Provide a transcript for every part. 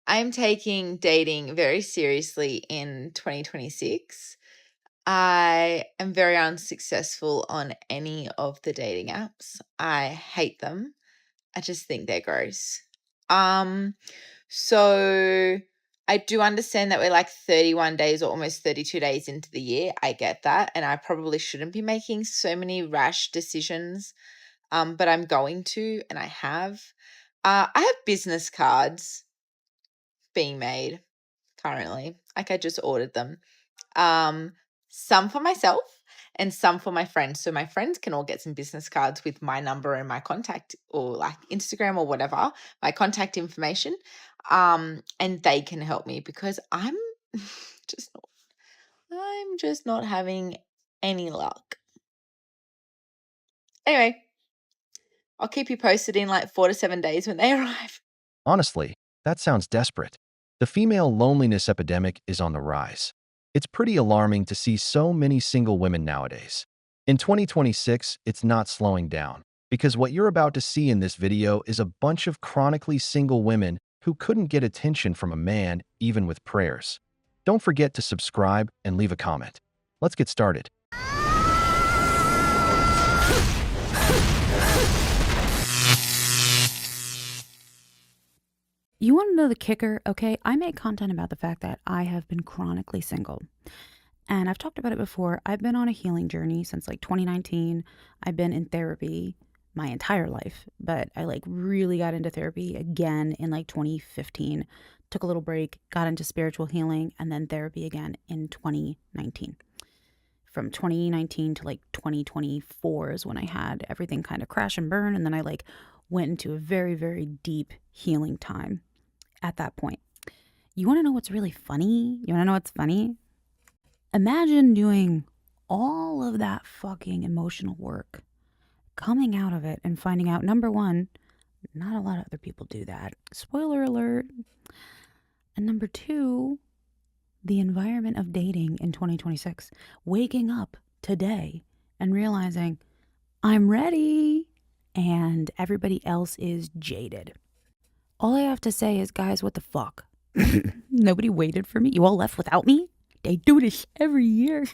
I'm taking dating very seriously in 2026. I am very unsuccessful on any of the dating apps. I hate them. I just think they're gross. Um, so I do understand that we're like 31 days or almost 32 days into the year. I get that. And I probably shouldn't be making so many rash decisions. But I'm going to, and I have. I have business cards being made currently. Like I just ordered them. Um, some for myself and some for my friends. So my friends can all get some business cards with my number and my contact or like Instagram or whatever, my contact information. And they can help me because I'm just not I'm just not having any luck. Anyway, I'll keep you posted in like 4 to 7 days when they arrive. Honestly, that sounds desperate. The female loneliness epidemic is on the rise. It's pretty alarming to see so many single women nowadays. In 2026, it's not slowing down, because what you're about to see in this video is a bunch of chronically single women who couldn't get attention from a man even with prayers. Don't forget to subscribe and leave a comment. Let's get started. You want to know the kicker? Okay, I make content about the fact that I have been chronically single. And I've talked about it before. I've been on a healing journey since like 2019. I've been in therapy my entire life, but I like really got into therapy again in like 2015. Took a little break, got into spiritual healing, and then therapy again in 2019. From 2019 to like 2024 is when I had everything kind of crash and burn. And then I like went into a very, very deep healing time at that point. You want to know what's really funny? You want to know what's funny? Imagine doing all of that fucking emotional work, coming out of it and finding out, number one, not a lot of other people do that. Spoiler alert. And number two, the environment of dating in 2026. Waking up today and realizing I'm ready and everybody else is jaded. All I have to say is, guys, what the fuck? Nobody waited for me. You all left without me? They do this every year.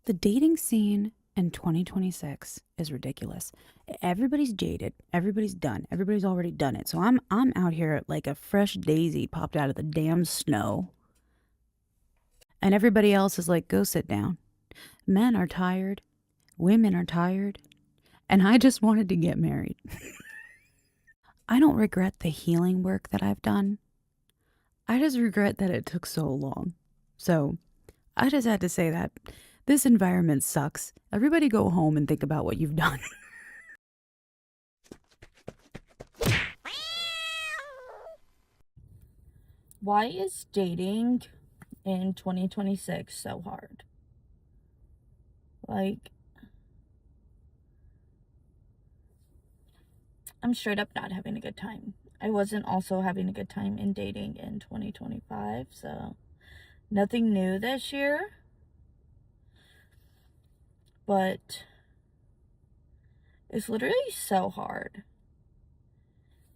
The dating scene in 2026 is ridiculous. Everybody's jaded. Everybody's done. Everybody's already done it. So I'm out here like a fresh daisy popped out of the damn snow. And everybody else is like, go sit down. Men are tired. Women are tired. And I just wanted to get married. I don't regret the healing work that I've done. I just regret that it took so long. So I just had to say that this environment sucks. Everybody go home and think about what you've done. Why is dating in 2026 so hard? Like, I'm straight up not having a good time. I wasn't also having a good time in dating in 2025, so nothing new this year. But it's literally so hard.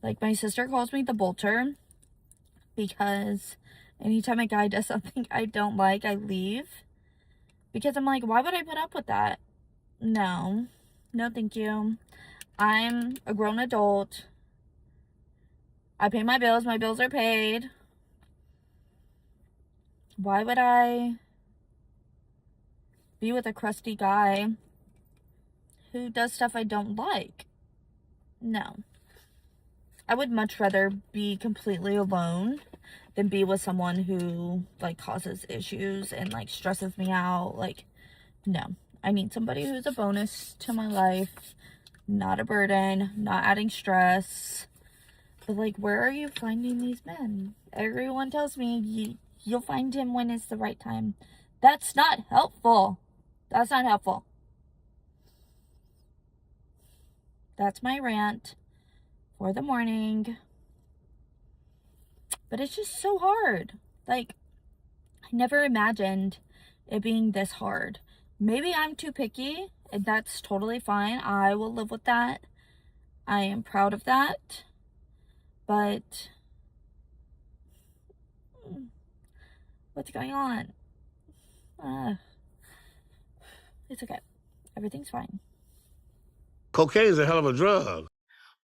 Like, my sister calls me the bolter because anytime a guy does something I don't like, I leave. Because I'm like, why would I put up with that? No, thank you. I'm a grown adult. I pay my bills are paid. Why would I be with a crusty guy who does stuff I don't like? No. I would much rather be completely alone than be with someone who like causes issues and like stresses me out. Like, no. I need somebody who's a bonus to my life, not a burden, not adding stress. But like, where are you finding these men? Everyone tells me you'll find him when it's the right time. That's not helpful. That's not helpful. That's my rant for the morning. But it's just so hard. Like, I never imagined it being this hard. Maybe I'm too picky, and that's totally fine. I will live with that. I am proud of that. But What's going on? It's okay. Everything's fine. Cocaine is a hell of a drug.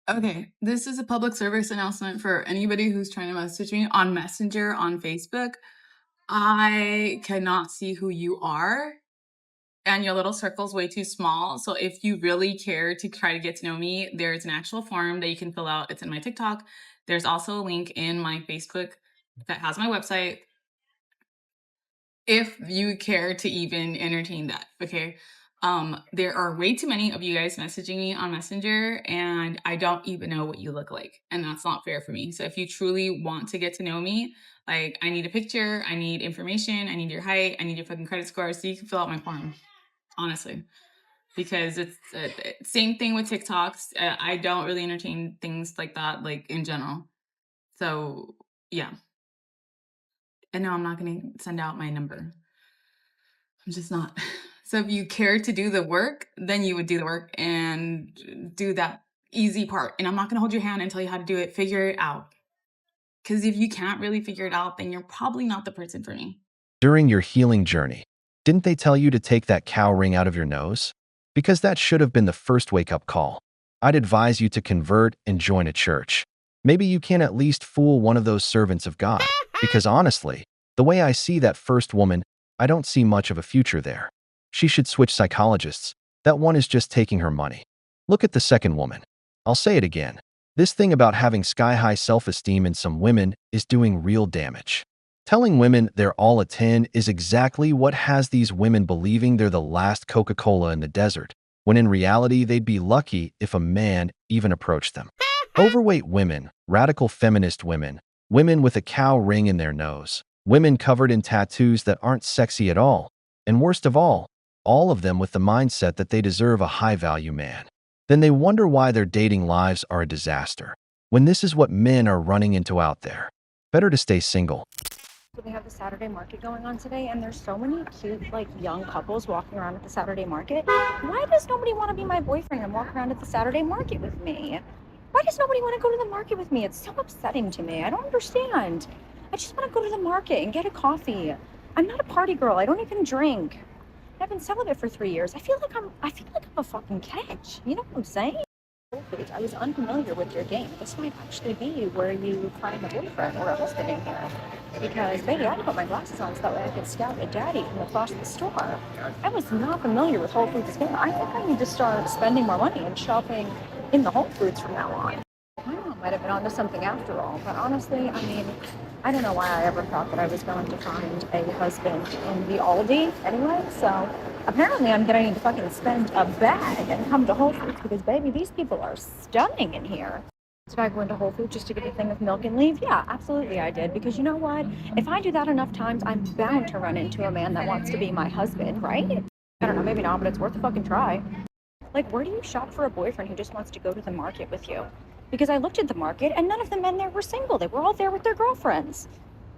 Okay, this is a public service announcement for anybody who's trying to message me on Messenger on Facebook. I cannot see who you are, and your little circle's way too small. So if you really care to try to get to know me, there's an actual form that you can fill out. It's in my TikTok. There's also a link in my Facebook that has my website. If you care to even entertain that, okay? There are way too many of you guys messaging me on Messenger, and I don't even know what you look like, and that's not fair for me. So if you truly want to get to know me, like, I need a picture, I need information, I need your height, I need your fucking credit score, so you can fill out my form, honestly. Because it's same thing with TikToks. I don't really entertain things like that, like, in general. So, yeah. And no, I'm not gonna send out my number. I'm just not. So if you care to do the work, then you would do the work and do that easy part. And I'm not going to hold your hand and tell you how to do it. Figure it out. Because if you can't really figure it out, then you're probably not the person for me. During your healing journey, didn't they tell you to take that cow ring out of your nose? Because that should have been the first wake-up call. I'd advise you to convert and join a church. Maybe you can at least fool one of those servants of God. Because honestly, the way I see that first woman, I don't see much of a future there. She should switch psychologists. That one is just taking her money. Look at the second woman. I'll say it again. This thing about having sky-high self-esteem in some women is doing real damage. Telling women they're all a 10 is exactly what has these women believing they're the last Coca-Cola in the desert, when in reality they'd be lucky if a man even approached them. Overweight women, radical feminist women, women with a cow ring in their nose, women covered in tattoos that aren't sexy at all, and worst of all of them with the mindset that they deserve a high-value man. Then they wonder why their dating lives are a disaster, when this is what men are running into out there. Better to stay single. They have the Saturday market going on today, and there's so many cute, like, young couples walking around at the Saturday market. Why does nobody want to be my boyfriend and walk around at the Saturday market with me? Why does nobody want to go to the market with me? It's so upsetting to me. I don't understand. I just want to go to the market and get a coffee. I'm not a party girl. I don't even drink. I've been celibate for 3 years. I feel like I'm a fucking catch. You know what I'm saying? I was unfamiliar with your game. This might actually be where you find a boyfriend or a husband in here. Because, baby, I had to put my glasses on so that way I could scout a daddy from across the store. I was not familiar with Whole Foods game. I think I need to start spending more money and shopping in the Whole Foods from now on. I don't know, I might have been onto something after all. But honestly, I mean, I don't know why I ever thought that I was going to find a husband in the Aldi anyway. So apparently I'm going to need to fucking spend a bag and come to Whole Foods because, baby, these people are stunning in here. Did I go into Whole Foods just to get a thing of milk and leave? Yeah, absolutely I did. Because you know what? If I do that enough times, I'm bound to run into a man that wants to be my husband, right? I don't know, maybe not, but it's worth a fucking try. Like, where do you shop for a boyfriend who just wants to go to the market with you? Because I looked at the market and none of the men there were single. They were all there with their girlfriends.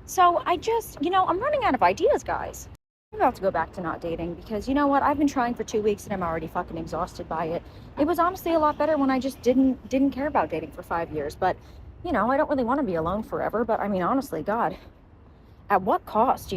So I just, I'm running out of ideas, guys. I'm about to go back to not dating because you know what? I've been trying for 2 weeks and I'm already fucking exhausted by it. It was honestly a lot better when I just didn't care about dating for 5 years. But, I don't really want to be alone forever. But I mean, honestly, God, at what cost,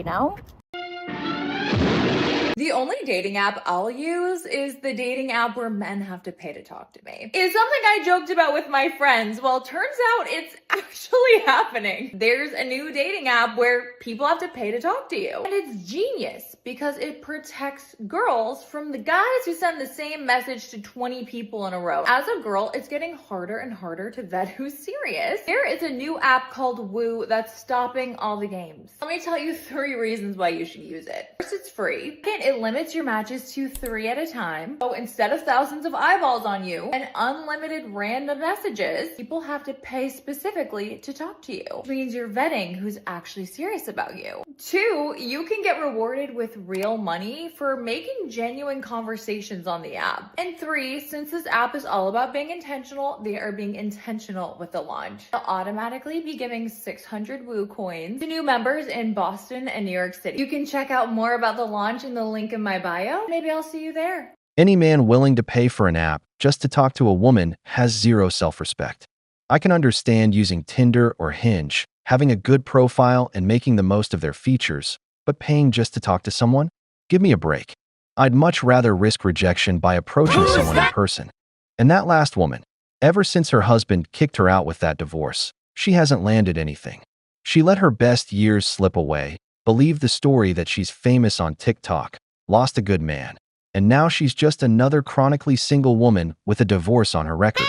The only dating app I'll use is the dating app where men have to pay to talk to me. It's something I joked about with my friends. Well, turns out it's actually happening. There's a new dating app where people have to pay to talk to you. And it's genius because it protects girls from the guys who send the same message to 20 people in a row. As a girl, it's getting harder and harder to vet who's serious. There is a new app called Woo that's stopping all the games. Let me tell you 3 reasons why you should use it. First, it's free. Second, it limits your matches to 3 at a time. So instead of thousands of eyeballs on you and unlimited random messages, people have to pay specifically to talk to you, which means you're vetting who's actually serious about you. 2, you can get rewarded with real money for making genuine conversations on the app. And 3, since this app is all about being intentional, they are being intentional with the launch. They'll automatically be giving 600 Woo coins to new members in Boston and New York City. You can check out more about the launch in the link in my bio. Maybe I'll see you there. Any man willing to pay for an app just to talk to a woman has zero self-respect. I can understand using Tinder or Hinge. Having a good profile and making the most of their features, but paying just to talk to someone? Give me a break. I'd much rather risk rejection by approaching someone in person. And that last woman, ever since her husband kicked her out with that divorce, she hasn't landed anything. She let her best years slip away, believed the story that she's famous on TikTok, lost a good man, and now she's just another chronically single woman with a divorce on her record.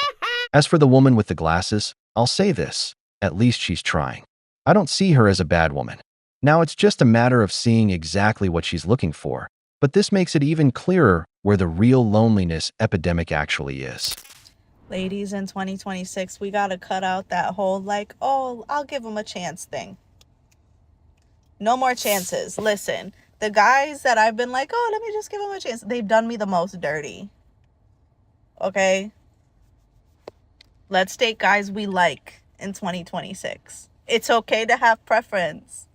As for the woman with the glasses, I'll say this, at least she's trying. I don't see her as a bad woman. Now it's just a matter of seeing exactly what she's looking for, but this makes it even clearer where the real loneliness epidemic actually is. Ladies, in 2026, we gotta cut out that whole like, oh, I'll give him a chance thing. No more chances. Listen, the guys that I've been like, oh, let me just give him a chance, they've done me the most dirty. Okay? Let's date guys we like in 2026. It's okay to have preference.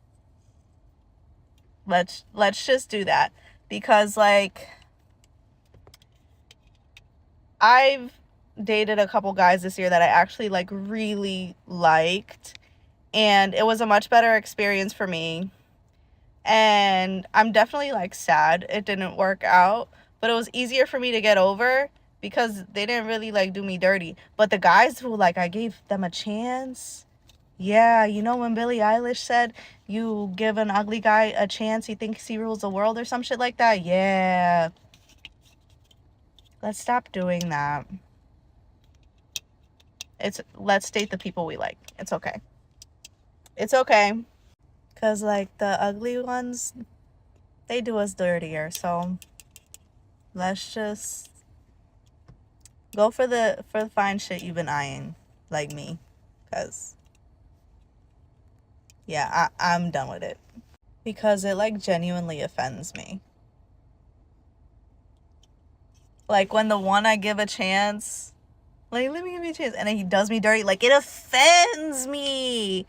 Let's just do that. Because, like, I've dated a couple guys this year that I actually, like, really liked. And it was a much better experience for me. And I'm definitely, like, sad it didn't work out. But it was easier for me to get over because they didn't really, like, do me dirty. But the guys who, like, I gave them a chance. Yeah, you know when Billie Eilish said, you give an ugly guy a chance, he thinks he rules the world or some shit like that? Yeah. Let's stop doing that. Let's date the people we like. It's okay. It's okay. Because, like, the ugly ones, they do us dirtier. So, let's just go for the fine shit you've been eyeing, like me. Because, yeah, I'm done with it. Because it, like, genuinely offends me. Like, when the one I give a chance, like, let me give you a chance, and then he does me dirty, like, it offends me.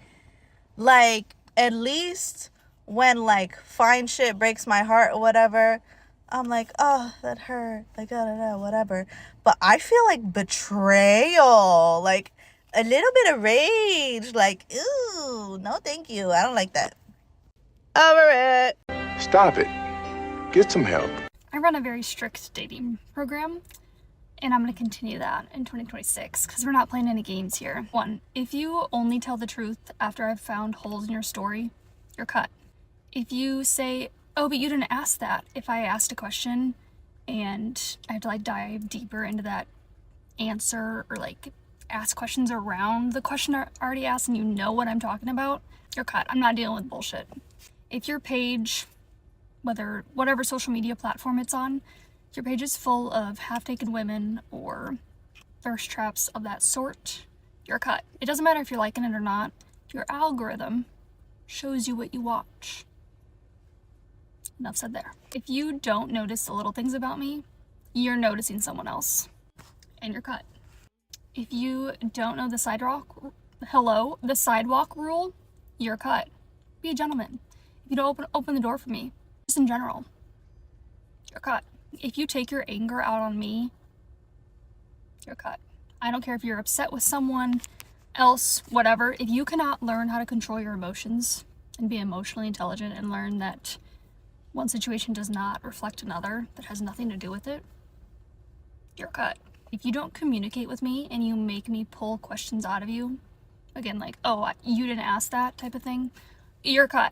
Like, at least when, like, fine shit breaks my heart or whatever, I'm like, oh, that hurt, like, whatever. But I feel like betrayal, like, a little bit of rage, like, ooh, no thank you, I don't like that. Over it. Stop it. Get some help. I run a very strict dating program, and I'm going to continue that in 2026 because we're not playing any games here. 1, if you only tell the truth after I've found holes in your story, you're cut. If you say, oh, but you didn't ask that, if I asked a question and I have to, like, dive deeper into that answer or, like, ask questions around the question I already asked and you know what I'm talking about, you're cut. I'm not dealing with bullshit. If your page, whatever social media platform it's on, your page is full of half-naked women or thirst traps of that sort, you're cut. It doesn't matter if you're liking it or not. Your algorithm shows you what you watch. Enough said there. If you don't notice the little things about me, you're noticing someone else, and you're cut. If you don't know the sidewalk rule, you're cut. Be a gentleman. If you don't open the door for me, just in general, you're cut. If you take your anger out on me, you're cut. I don't care if you're upset with someone else, whatever. If you cannot learn how to control your emotions and be emotionally intelligent and learn that one situation does not reflect another, that has nothing to do with it, you're cut. If you don't communicate with me and you make me pull questions out of you, again, like, oh, you didn't ask that type of thing, you're cut.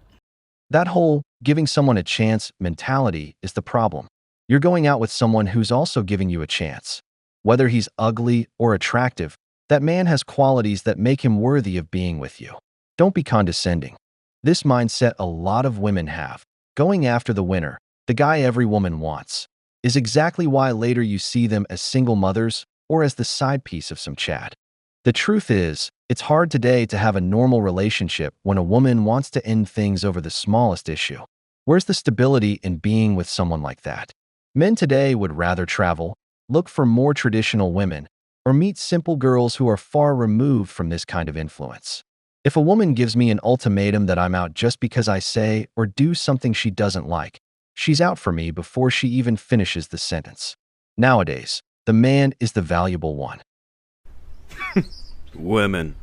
That whole giving someone a chance mentality is the problem. You're going out with someone who's also giving you a chance. Whether he's ugly or attractive, that man has qualities that make him worthy of being with you. Don't be condescending. This mindset a lot of women have, going after the winner, the guy every woman wants, is exactly why later you see them as single mothers or as the side piece of some chat. The truth is, it's hard today to have a normal relationship when a woman wants to end things over the smallest issue. Where's the stability in being with someone like that? Men today would rather travel, look for more traditional women, or meet simple girls who are far removed from this kind of influence. If a woman gives me an ultimatum that I'm out just because I say or do something she doesn't like, she's out for me before she even finishes the sentence. Nowadays, the man is the valuable one. Women.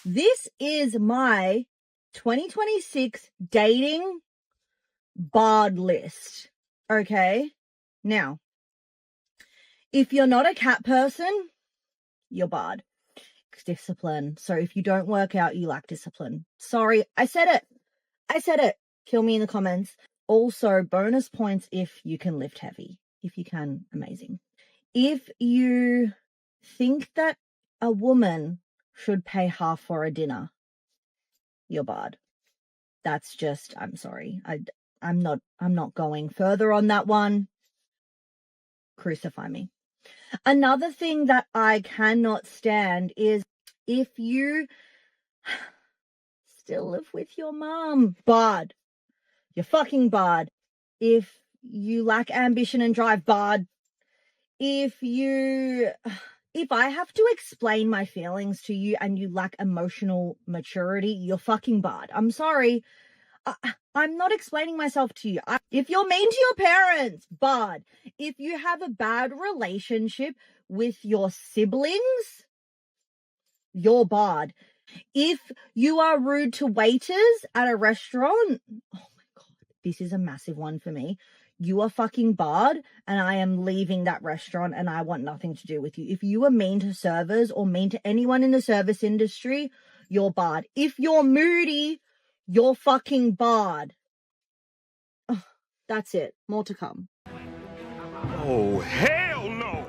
This is my 2026 dating bard list. Okay? Now, if you're not a cat person, you're barred. Discipline. So if you don't work out, you lack discipline. Sorry, I said it. Kill me in the comments. Also, bonus points if you can lift heavy. If you can, amazing. If you think that a woman should pay half for a dinner, you're barred. That's just, I'm sorry. I'm not going further on that one. Crucify me. Another thing that I cannot stand is if you still live with your mom, barred. You're fucking barred. If you lack ambition and drive, barred. If I have to explain my feelings to you and you lack emotional maturity, you're fucking barred. I'm sorry. I'm not explaining myself to you. If you're mean to your parents, barred. If you have a bad relationship with your siblings, you're barred. If you are rude to waiters at a restaurant, oh my God, this is a massive one for me. You are fucking barred and I am leaving that restaurant and I want nothing to do with you. If you are mean to servers or mean to anyone in the service industry, you're barred. If you're moody, you're fucking barred. Oh, that's it. More to come. Oh, hell no!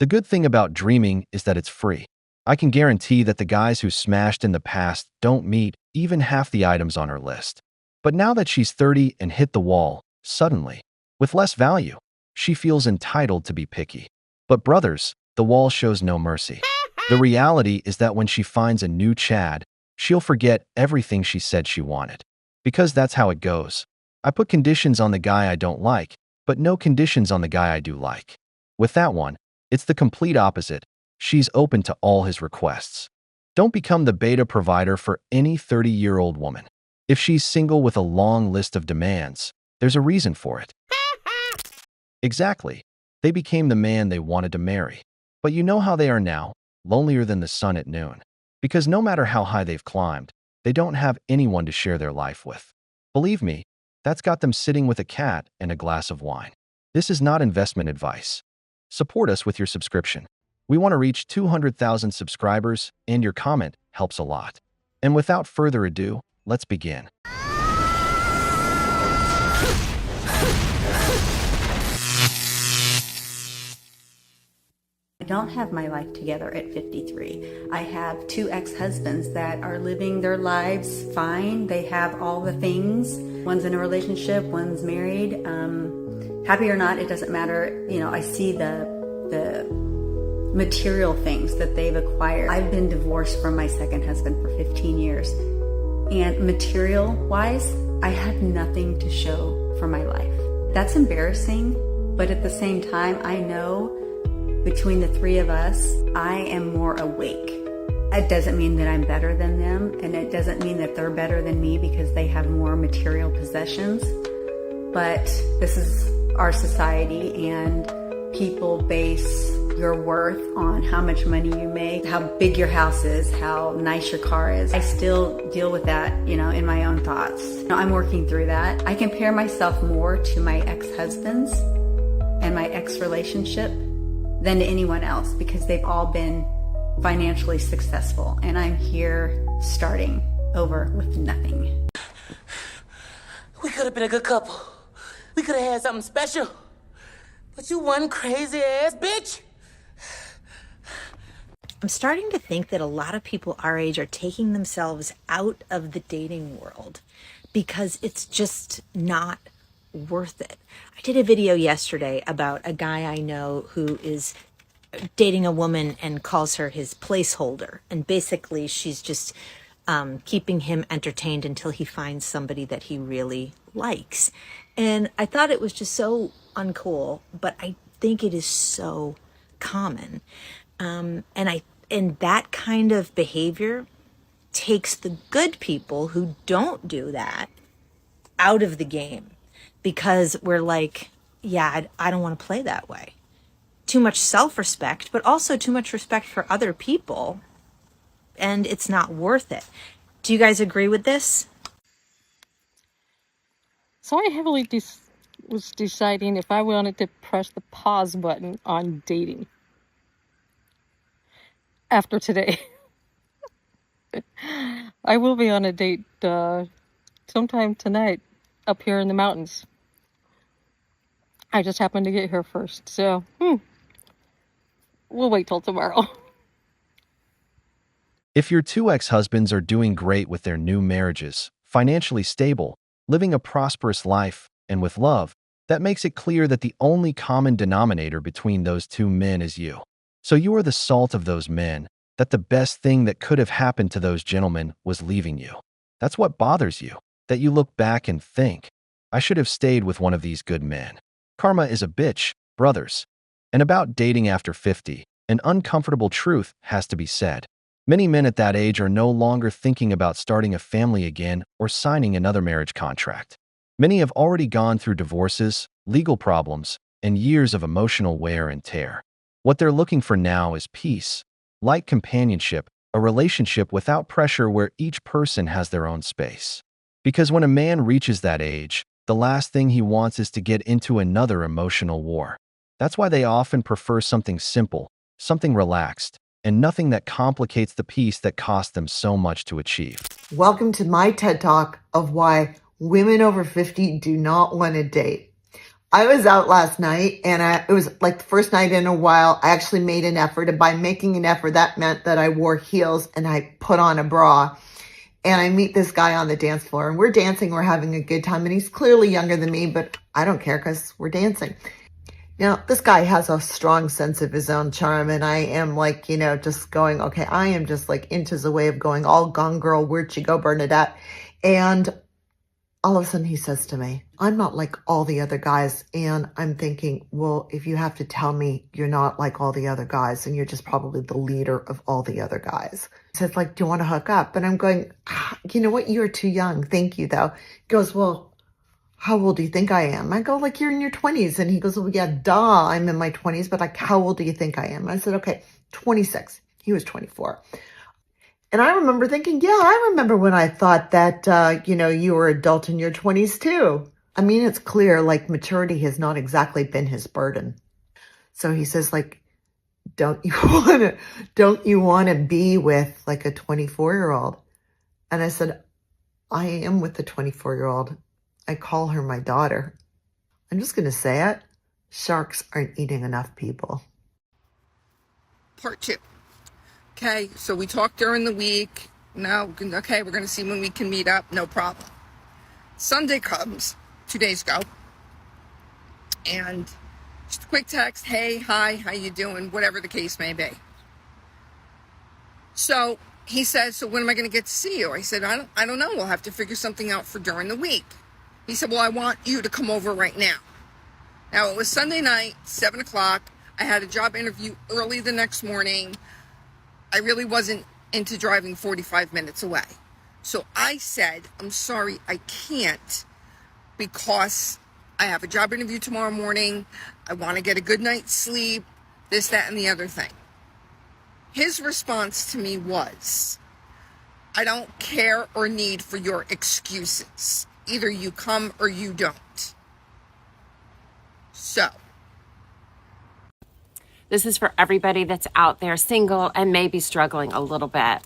The good thing about dreaming is that it's free. I can guarantee that the guys who smashed in the past don't meet even half the items on her list. But now that she's 30 and hit the wall, suddenly, with less value, she feels entitled to be picky. But brothers, the wall shows no mercy. The reality is that when she finds a new Chad, she'll forget everything she said she wanted. Because that's how it goes. I put conditions on the guy I don't like, but no conditions on the guy I do like. With that one, it's the complete opposite. She's open to all his requests. Don't become the beta provider for any 30-year-old woman. If she's single with a long list of demands, there's a reason for it. Exactly. They became the man they wanted to marry. But you know how they are now, lonelier than the sun at noon. Because no matter how high they've climbed, they don't have anyone to share their life with. Believe me, that's got them sitting with a cat and a glass of wine. This is not investment advice. Support us with your subscription. We want to reach 200,000 subscribers, and your comment helps a lot. And without further ado, let's begin. I don't have my life together at 53. I have two ex-husbands that are living their lives fine. They have all the things. One's in a relationship, one's married. Happy or not, it doesn't matter. You know, I see the material things that they've acquired. I've been divorced from my second husband for 15 years. And material-wise, I have nothing to show for my life. That's embarrassing, but at the same time, I know between the three of us, I am more awake. It doesn't mean that I'm better than them, and it doesn't mean that they're better than me because they have more material possessions. But this is our society, and people base your worth on how much money you make, how big your house is, how nice your car is. I still deal with that, you know, in my own thoughts. You know, I'm working through that. I compare myself more to my ex-husbands and my ex-relationship than to anyone else because they've all been financially successful, and I'm here starting over with nothing. We could have been a good couple. We could have had something special. But you one crazy ass bitch. I'm starting to think that a lot of people our age are taking themselves out of the dating world because it's just not worth it. I did a video yesterday about a guy I know who is dating a woman and calls her his placeholder. And basically she's just keeping him entertained until he finds somebody that he really likes. And I thought it was just so uncool, but I think it is so common. And that kind of behavior takes the good people who don't do that out of the game because we're like, yeah, I don't want to play that way. too much self-respect, but also too much respect for other people, and it's not worth it. Do you guys agree with this? So I heavily was deciding if I wanted to press the pause button on dating after today. I will be on a date sometime tonight up here in the mountains. I just happened to get here first, so we'll wait till tomorrow. If your two ex-husbands are doing great with their new marriages, financially stable, living a prosperous life, and with love, that makes it clear that the only common denominator between those two men is you. So you are the salt of those men, that the best thing that could have happened to those gentlemen was leaving you. That's what bothers you, that you look back and think, I should have stayed with one of these good men. Karma is a bitch, brothers. And about dating after 50, an uncomfortable truth has to be said. Many men at that age are no longer thinking about starting a family again or signing another marriage contract. Many have already gone through divorces, legal problems, and years of emotional wear and tear. What they're looking for now is peace, light companionship, a relationship without pressure where each person has their own space. Because when a man reaches that age, the last thing he wants is to get into another emotional war. That's why they often prefer something simple, something relaxed, and nothing that complicates the peace that cost them so much to achieve. Welcome to my TED Talk of why women over 50 do not want to date. I was out last night and it was like the first night in a while I actually made an effort. And by making an effort, that meant that I wore heels and I put on a bra. And I meet this guy on the dance floor and we're dancing, we're having a good time. And he's clearly younger than me, but I don't care because we're dancing. Now, this guy has a strong sense of his own charm, and I am like, just going, okay, I am just like inches away of going all gone girl, where'd you go, Bernadette? And all of a sudden he says to me, I'm not like all the other guys. And I'm thinking, well, if you have to tell me you're not like all the other guys and you're just probably the leader of all the other guys. He says, like, do you want to hook up? And I'm going, you know what? You're too young. Thank you, though. He goes, well, how old do you think I am? I go, like, you're in your 20s. And he goes, well, yeah, duh, I'm in my 20s, but like, how old do you think I am? I said, okay, 26. He was 24. And I remember thinking, yeah, I remember when I thought that, you were adult in your 20s too. I mean, it's clear, like, maturity has not exactly been his burden. So he says, like, don't you want to be with like a 24-year-old? And I said, I am with the 24-year-old. I call her my daughter. I'm just going to say it. Sharks aren't eating enough people. Part 2. Okay, so we talked during the week. No, okay, we're going to see when we can meet up. No problem. Sunday comes, 2 days ago. And just a quick text. Hey, hi, how you doing? Whatever the case may be. So he says, so when am I going to get to see you? I said, I don't know. We'll have to figure something out for during the week. He said, well, I want you to come over right now. Now, it was Sunday night, 7 o'clock. I had a job interview early the next morning. I really wasn't into driving 45 minutes away. So I said, I'm sorry, I can't because I have a job interview tomorrow morning. I want to get a good night's sleep, this, that, and the other thing. His response to me was, I don't care or need for your excuses. Either you come or you don't. So. This is for everybody that's out there single and maybe struggling a little bit.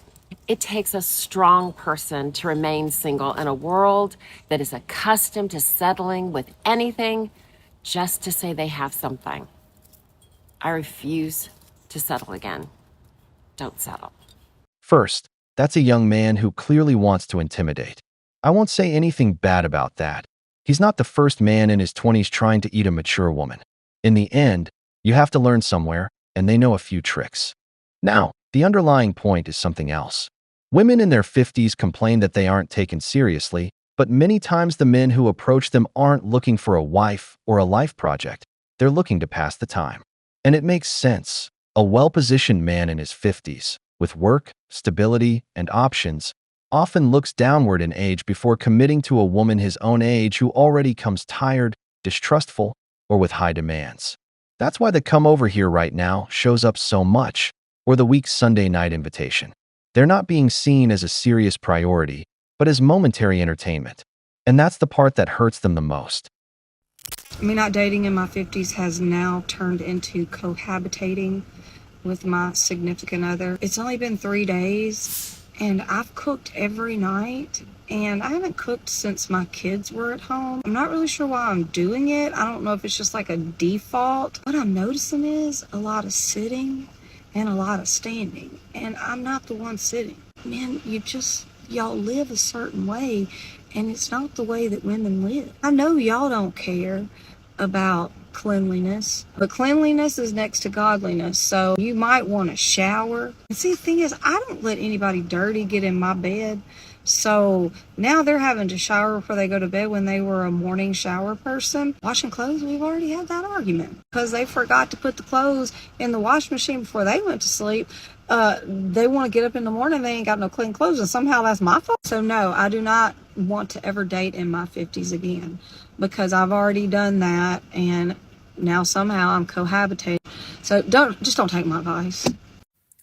It takes a strong person to remain single in a world that is accustomed to settling with anything just to say they have something. I refuse to settle again. Don't settle. First, that's a young man who clearly wants to intimidate. I won't say anything bad about that. He's not the first man in his 20s trying to eat a mature woman. In the end, you have to learn somewhere, and they know a few tricks. Now, the underlying point is something else. Women in their 50s complain that they aren't taken seriously, but many times the men who approach them aren't looking for a wife or a life project. They're looking to pass the time. And it makes sense. A well-positioned man in his 50s, with work, stability, and options, often looks downward in age before committing to a woman his own age who already comes tired, distrustful, or with high demands. That's why the come over here right now shows up so much, or the week's Sunday night invitation. They're not being seen as a serious priority, but as momentary entertainment. And that's the part that hurts them the most. Me not dating in my 50s has now turned into cohabitating with my significant other. It's only been 3 days and I've cooked every night, and I haven't cooked since my kids were at home. I'm not really sure why I'm doing it. I don't know if it's just like a default. What I'm noticing is a lot of sitting and a lot of standing, and I'm not the one sitting. Man, y'all live a certain way, and it's not the way that women live. I know y'all don't care about cleanliness, but cleanliness is next to godliness, so you might want to shower. And see, the thing is, I don't let anybody dirty get in my bed, so now they're having to shower before they go to bed when they were a morning shower person. Washing clothes, we've already had that argument because they forgot to put the clothes in the wash machine before they went to sleep. They want to get up in the morning, they ain't got no clean clothes, and somehow that's my fault. So no, I do not want to ever date in my 50s again, because I've already done that, and now somehow I'm cohabitating. So don't take my advice.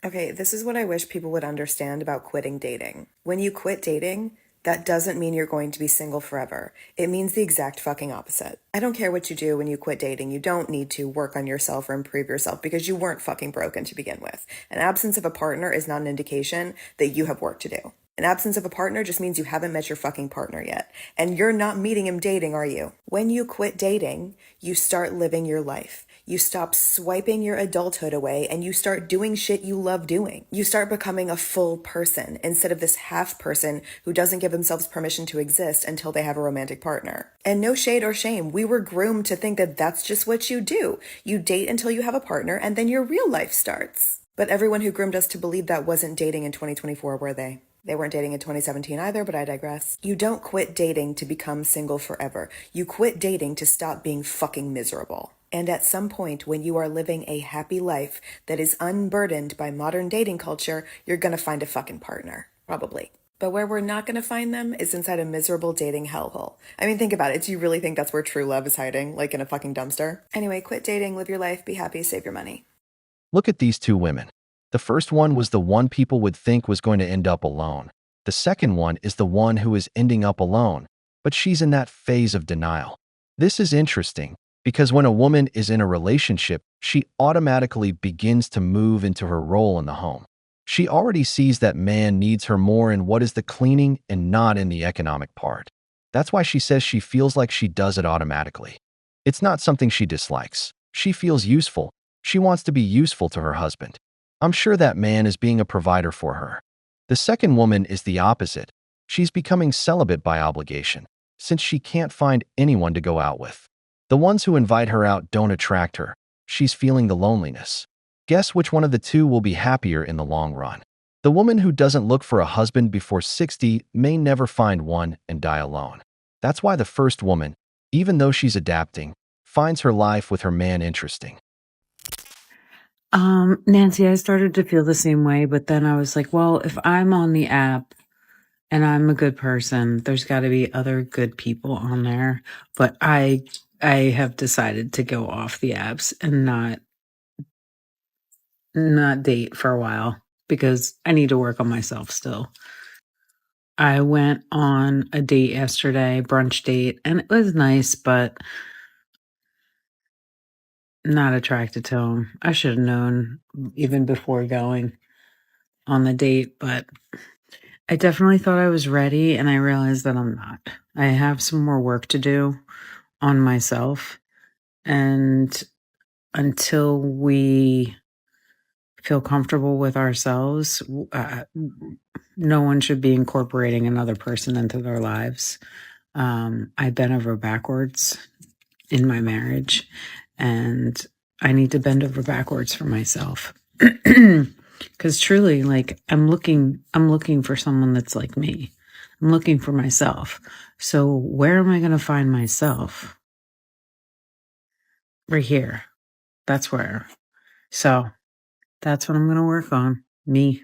Okay, this is what I wish people would understand about quitting dating. When you quit dating, that doesn't mean you're going to be single forever. It means the exact fucking opposite. I don't care what you do when you quit dating. You don't need to work on yourself or improve yourself because you weren't fucking broken to begin with. An absence of a partner is not an indication that you have work to do. An absence of a partner just means you haven't met your fucking partner yet. And you're not meeting him dating, are you? When you quit dating, you start living your life. You stop swiping your adulthood away and you start doing shit you love doing. You start becoming a full person instead of this half person who doesn't give themselves permission to exist until they have a romantic partner. And no shade or shame, we were groomed to think that that's just what you do. You date until you have a partner and then your real life starts. But everyone who groomed us to believe that wasn't dating in 2024, were they? They weren't dating in 2017 either, but I digress. You don't quit dating to become single forever. You quit dating to stop being fucking miserable. And at some point, when you are living a happy life that is unburdened by modern dating culture, you're gonna find a fucking partner. Probably. But where we're not gonna find them is inside a miserable dating hellhole. I mean, think about it. Do you really think that's where true love is hiding? Like in a fucking dumpster? Anyway, quit dating, live your life, be happy, save your money. Look at these two women. The first one was the one people would think was going to end up alone. The second one is the one who is ending up alone, but she's in that phase of denial. This is interesting because when a woman is in a relationship, she automatically begins to move into her role in the home. She already sees that man needs her more in what is the cleaning and not in the economic part. That's why she says she feels like she does it automatically. It's not something she dislikes. She feels useful. She wants to be useful to her husband. I'm sure that man is being a provider for her. The second woman is the opposite. She's becoming celibate by obligation, since she can't find anyone to go out with. The ones who invite her out don't attract her. She's feeling the loneliness. Guess which one of the two will be happier in the long run? The woman who doesn't look for a husband before 60 may never find one and die alone. That's why the first woman, even though she's adapting, finds her life with her man interesting. Nancy, I started to feel the same way, but then I was like, well, if I'm on the app and I'm a good person, there's got to be other good people on there. But I have decided to go off the apps and not date for a while because I need to work on myself still. I went on a date yesterday, brunch date, and it was nice, but not attracted to him. I should have known even before going on the date, but I definitely thought I was ready, and I realized that I'm not. I have some more work to do on myself, and until we feel comfortable with ourselves, no one should be incorporating another person into their lives. I bent over backwards in my marriage, and I need to bend over backwards for myself. Because truly, like, I'm looking for someone that's like me. I'm looking for myself. So where am I going to find myself? Right here. That's where. So that's what I'm going to work on. Me.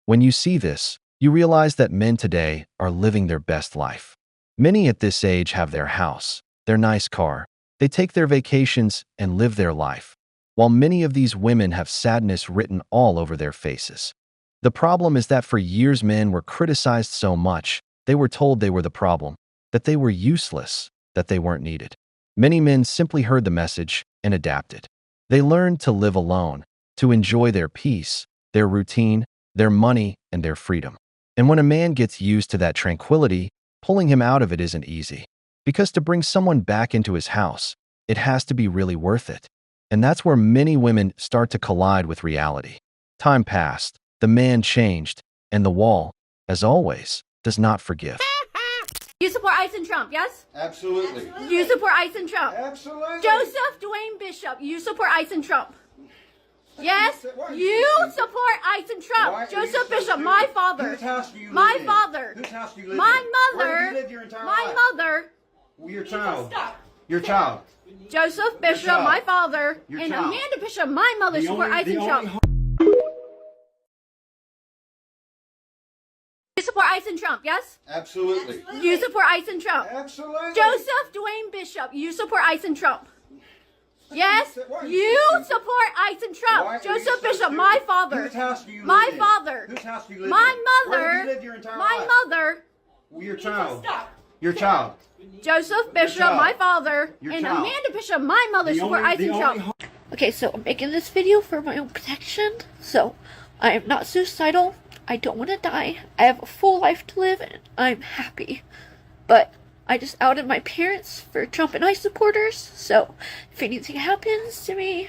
When you see this, you realize that men today are living their best life. Many at this age have their house, their nice car. They take their vacations and live their life, while many of these women have sadness written all over their faces. The problem is that for years men were criticized so much, they were told they were the problem, that they were useless, that they weren't needed. Many men simply heard the message and adapted. They learned to live alone, to enjoy their peace, their routine, their money, and their freedom. And when a man gets used to that tranquility, pulling him out of it isn't easy. Because to bring someone back into his house, it has to be really worth it. And that's where many women start to collide with reality. Time passed, the man changed, and the wall, as always, does not forgive. You support ICE and Trump, yes? Absolutely. You support ICE and Trump? Absolutely. Joseph Dwayne Bishop, you support ICE and Trump? Yes? You support ICE and Trump. Joseph Bishop, my father. Whose house do you live My in? father. Whose house do you live My in? Where mother. have you lived your entire My life? mother. Your child. Your child. Joseph Bishop, child. my father. Your And child. Amanda Bishop, my mother, The support only- ICE the and only Trump. You support ICE and Trump, yes? Absolutely. You support ICE and Trump? Absolutely. Joseph Dwayne Bishop, you support ICE and Trump? Yes? You support ICE and Trump. Why are you Joseph so Bishop, stupid? my father. Whose house do you live My in? father. Whose house do you live My in? Where have mother. you lived your entire My life? mother. Your child. Your child. Joseph Bishop, child. my father. Your And child. Amanda Bishop, my mother, The support only- ICE the and only Trump. Okay, so I'm making this video for my own protection. So I am not suicidal. I don't want to die. I have a full life to live and I'm happy. But I just outed my parents for Trump and ICE supporters. So if anything happens to me,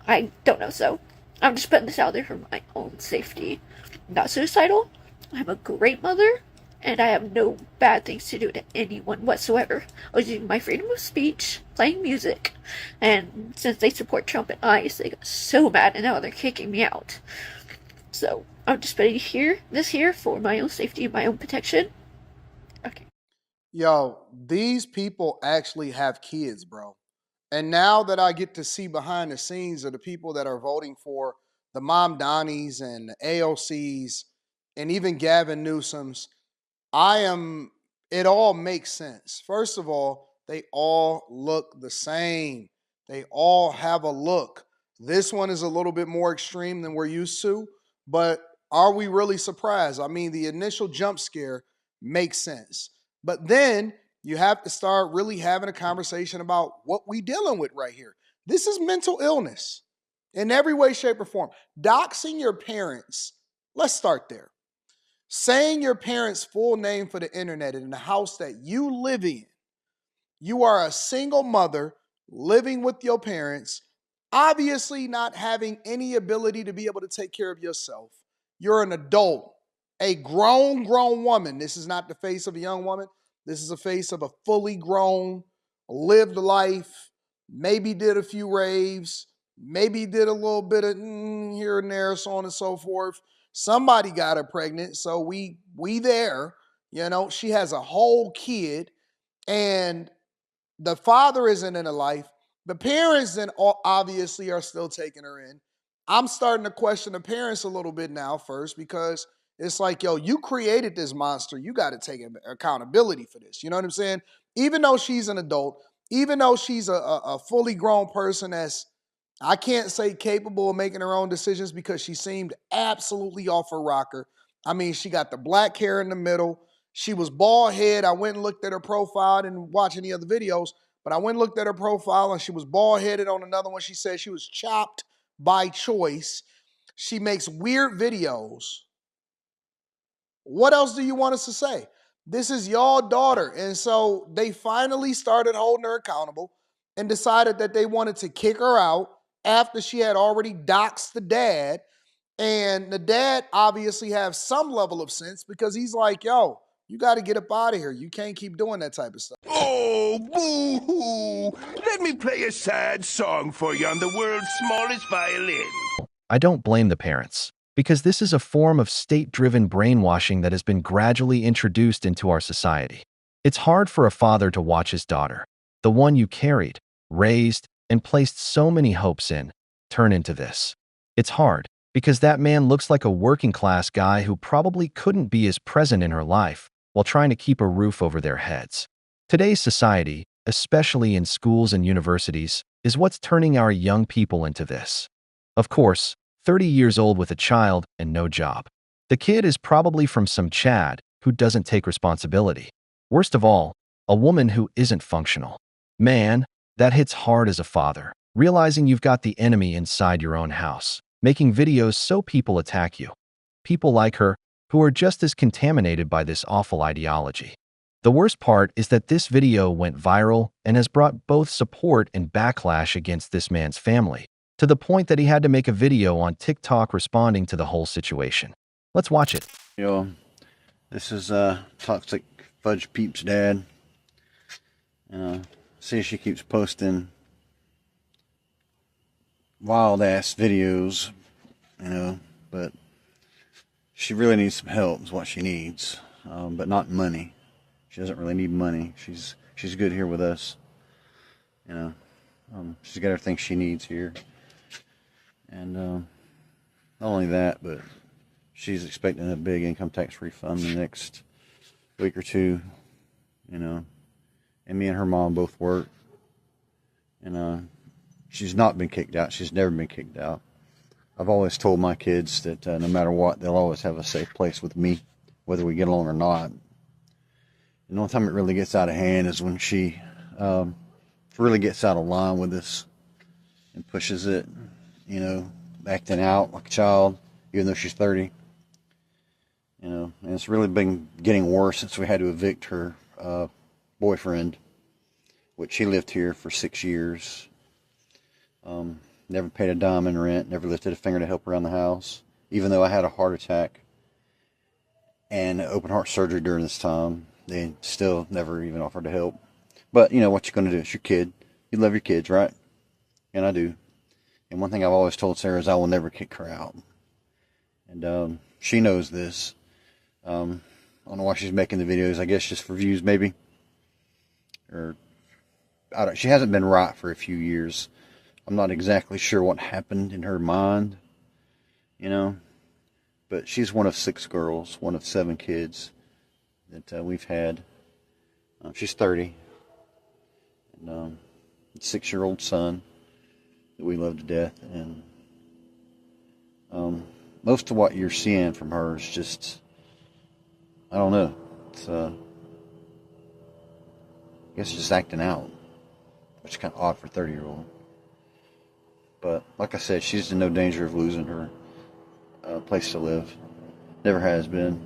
I don't know. So I'm just putting this out there for my own safety. I'm not suicidal. I'm a great mother. And I have no bad things to do to anyone whatsoever. I was using my freedom of speech, playing music, and since they support Trump and ICE, they got so mad and now they're kicking me out. So I'm just putting this here for my own safety and my own protection. Yo, these people actually have kids, bro. And now that I get to see behind the scenes of the people that are voting for the Mom Donnies and the AOCs and even Gavin Newsom's, it all makes sense. First of all, they all look the same. They all have a look. This one is a little bit more extreme than we're used to, but are we really surprised? I mean, the initial jump scare makes sense. But then you have to start really having a conversation about what we dealing with right here. This is mental illness in every way, shape, or form. Doxing your parents, let's start there. Saying your parents' full name for the internet in the house that you live in. You are a single mother living with your parents, obviously not having any ability to be able to take care of yourself. You're an adult, a grown woman. This is not the face of a young woman. This is a face of a fully grown, lived life, maybe did a few raves, maybe did a little bit of here and there, so on and so forth. Somebody got her pregnant, so we there. You know, she has a whole kid, and the father isn't in her life. The parents then obviously are still taking her in. I'm starting to question the parents a little bit now first, because it's like, yo, you created this monster. You got to take accountability for this. You know what I'm saying? Even though she's an adult, even though she's a fully grown person that's, I can't say capable of making her own decisions, because she seemed absolutely off her rocker. I mean, she got the black hair in the middle. She was bald head. I went and looked at her profile. I didn't watch any other videos, but I went and looked at her profile, and she was bald headed on another one. She said she was chopped by choice. She makes weird videos. What else do you want us to say? This is your daughter. And so they finally started holding her accountable and decided that they wanted to kick her out after she had already doxed the dad. And the dad obviously has some level of sense, because he's like, yo, you got to get up out of here. You can't keep doing that type of stuff. Oh, boo-hoo! Let me play a sad song for you on the world's smallest violin. I don't blame the parents, because this is a form of state-driven brainwashing that has been gradually introduced into our society. It's hard for a father to watch his daughter, the one you carried, raised, and placed so many hopes in, turn into this. It's hard, because that man looks like a working-class guy who probably couldn't be as present in her life while trying to keep a roof over their heads. Today's society, especially in schools and universities, is what's turning our young people into this. Of course, 30 years old with a child and no job. The kid is probably from some Chad who doesn't take responsibility. Worst of all, a woman who isn't functional. Man, that hits hard as a father, realizing you've got the enemy inside your own house, making videos so people attack you. People like her, who are just as contaminated by this awful ideology. The worst part is that this video went viral and has brought both support and backlash against this man's family, to the point that he had to make a video on TikTok responding to the whole situation. Let's watch it. Yo, this is Toxic Fudge Peep's dad. See, she keeps posting wild ass videos, but she really needs some help is what she needs, but not money. She doesn't really need money. She's good here with us. She's got everything she needs here. And not only that, but she's expecting a big income tax refund in the next week or two, And me and her mom both work. And she's not been kicked out. She's never been kicked out. I've always told my kids that no matter what, they'll always have a safe place with me, whether we get along or not. And the only time it really gets out of hand is when she really gets out of line with us and pushes it, acting out like a child, even though she's 30. And it's really been getting worse since we had to evict her boyfriend, which he lived here for 6 years. Never paid a dime in rent, never lifted a finger to help around the house, even though I had a heart attack and open heart surgery during this time. They still never even offered to help. But what you're going to do? It's your kid. You love your kids, right? And I do. And one thing I've always told Sarah is I will never kick her out. And she knows this. I don't know why she's making the videos. I guess just for views, maybe. Or she hasn't been right for a few years. I'm not exactly sure what happened in her mind, but she's one of 6 girls, one of 7 kids that we've had. She's 30, and a 6-year-old son that we love to death. And most of what you're seeing from her is just, I don't know, it's I guess just acting out, which is kind of odd for a 30-year-old. But like I said, she's in no danger of losing her place to live. Never has been.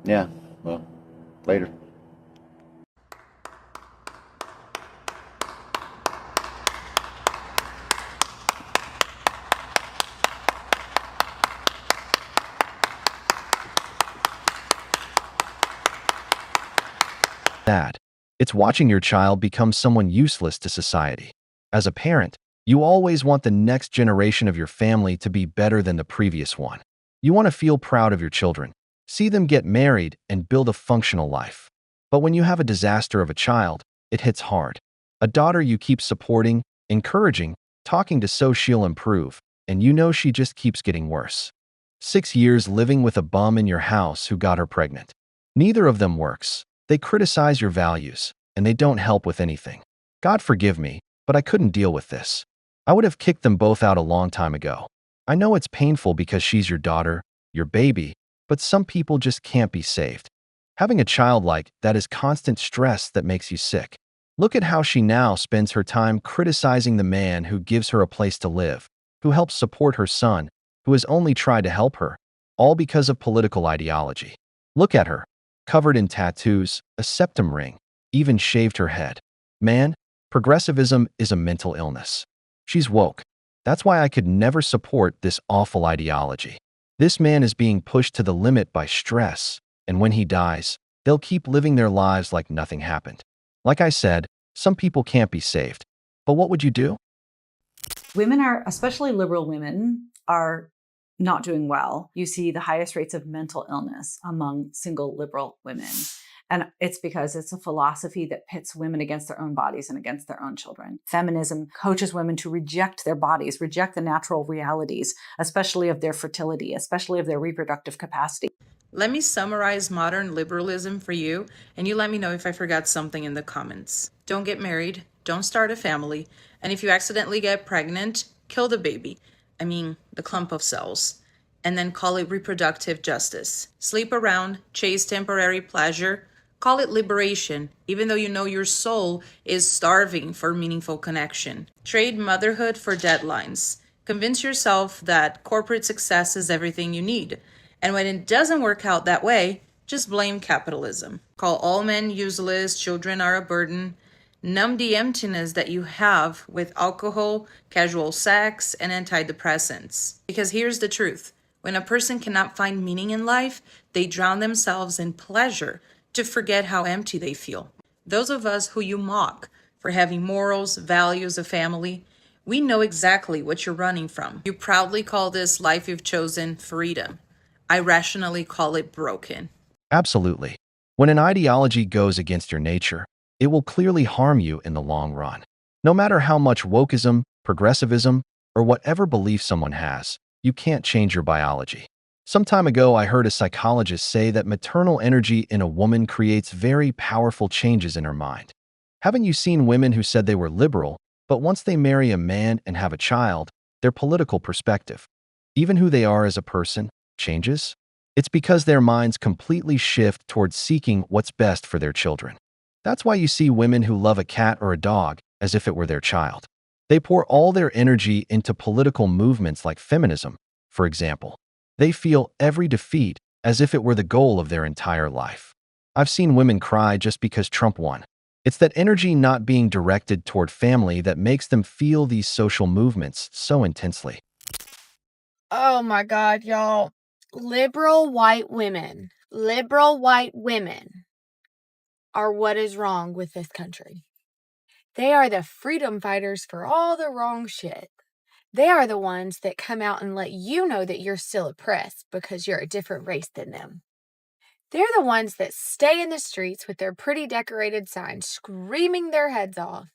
Yeah, well, later. That. It's watching your child become someone useless to society. As a parent, you always want the next generation of your family to be better than the previous one. You want to feel proud of your children, see them get married, and build a functional life. But when you have a disaster of a child, it hits hard. A daughter you keep supporting, encouraging, talking to so she'll improve, and she just keeps getting worse. 6 years living with a bum in your house who got her pregnant. Neither of them works. They criticize your values, and they don't help with anything. God forgive me, but I couldn't deal with this. I would have kicked them both out a long time ago. I know it's painful because she's your daughter, your baby, but some people just can't be saved. Having a child like that is constant stress that makes you sick. Look at how she now spends her time criticizing the man who gives her a place to live, who helps support her son, who has only tried to help her, all because of political ideology. Look at her, covered in tattoos, a septum ring, even shaved her head. Man, progressivism is a mental illness. She's woke. That's why I could never support this awful ideology. This man is being pushed to the limit by stress, and when he dies, they'll keep living their lives like nothing happened. Like I said, some people can't be saved. But what would you do? Women are, especially liberal women, are not doing well. You see the highest rates of mental illness among single liberal women. And it's because it's a philosophy that pits women against their own bodies and against their own children. Feminism coaches women to reject their bodies, reject the natural realities, especially of their fertility, especially of their reproductive capacity. Let me summarize modern liberalism for you, and you let me know if I forgot something in the comments. Don't get married, don't start a family, and if you accidentally get pregnant, kill the baby. I mean, the clump of cells. And then call it reproductive justice. Sleep around, chase temporary pleasure, call it liberation, even though you know your soul is starving for meaningful connection. Trade motherhood for deadlines. Convince yourself that corporate success is everything you need. And when it doesn't work out that way, just blame capitalism. Call all men useless, children are a burden. Numb the emptiness that you have with alcohol, casual sex, and antidepressants. Because here's the truth. When a person cannot find meaning in life, they drown themselves in pleasure to forget how empty they feel. Those of us who you mock for having morals, values, a family, we know exactly what you're running from. You proudly call this life you've chosen freedom. I rationally call it broken. Absolutely. When an ideology goes against your nature, it will clearly harm you in the long run. No matter how much wokeism, progressivism, or whatever belief someone has, you can't change your biology. Some time ago, I heard a psychologist say that maternal energy in a woman creates very powerful changes in her mind. Haven't you seen women who said they were liberal, but once they marry a man and have a child, their political perspective, even who they are as a person, changes? It's because their minds completely shift towards seeking what's best for their children. That's why you see women who love a cat or a dog as if it were their child. They pour all their energy into political movements like feminism, for example. They feel every defeat as if it were the goal of their entire life. I've seen women cry just because Trump won. It's that energy not being directed toward family that makes them feel these social movements so intensely. Oh my God, y'all. Liberal white women are what is wrong with this country. They are the freedom fighters for all the wrong shit. They are the ones that come out and let you know that you're still oppressed because you're a different race than them. They're the ones that stay in the streets with their pretty decorated signs screaming their heads off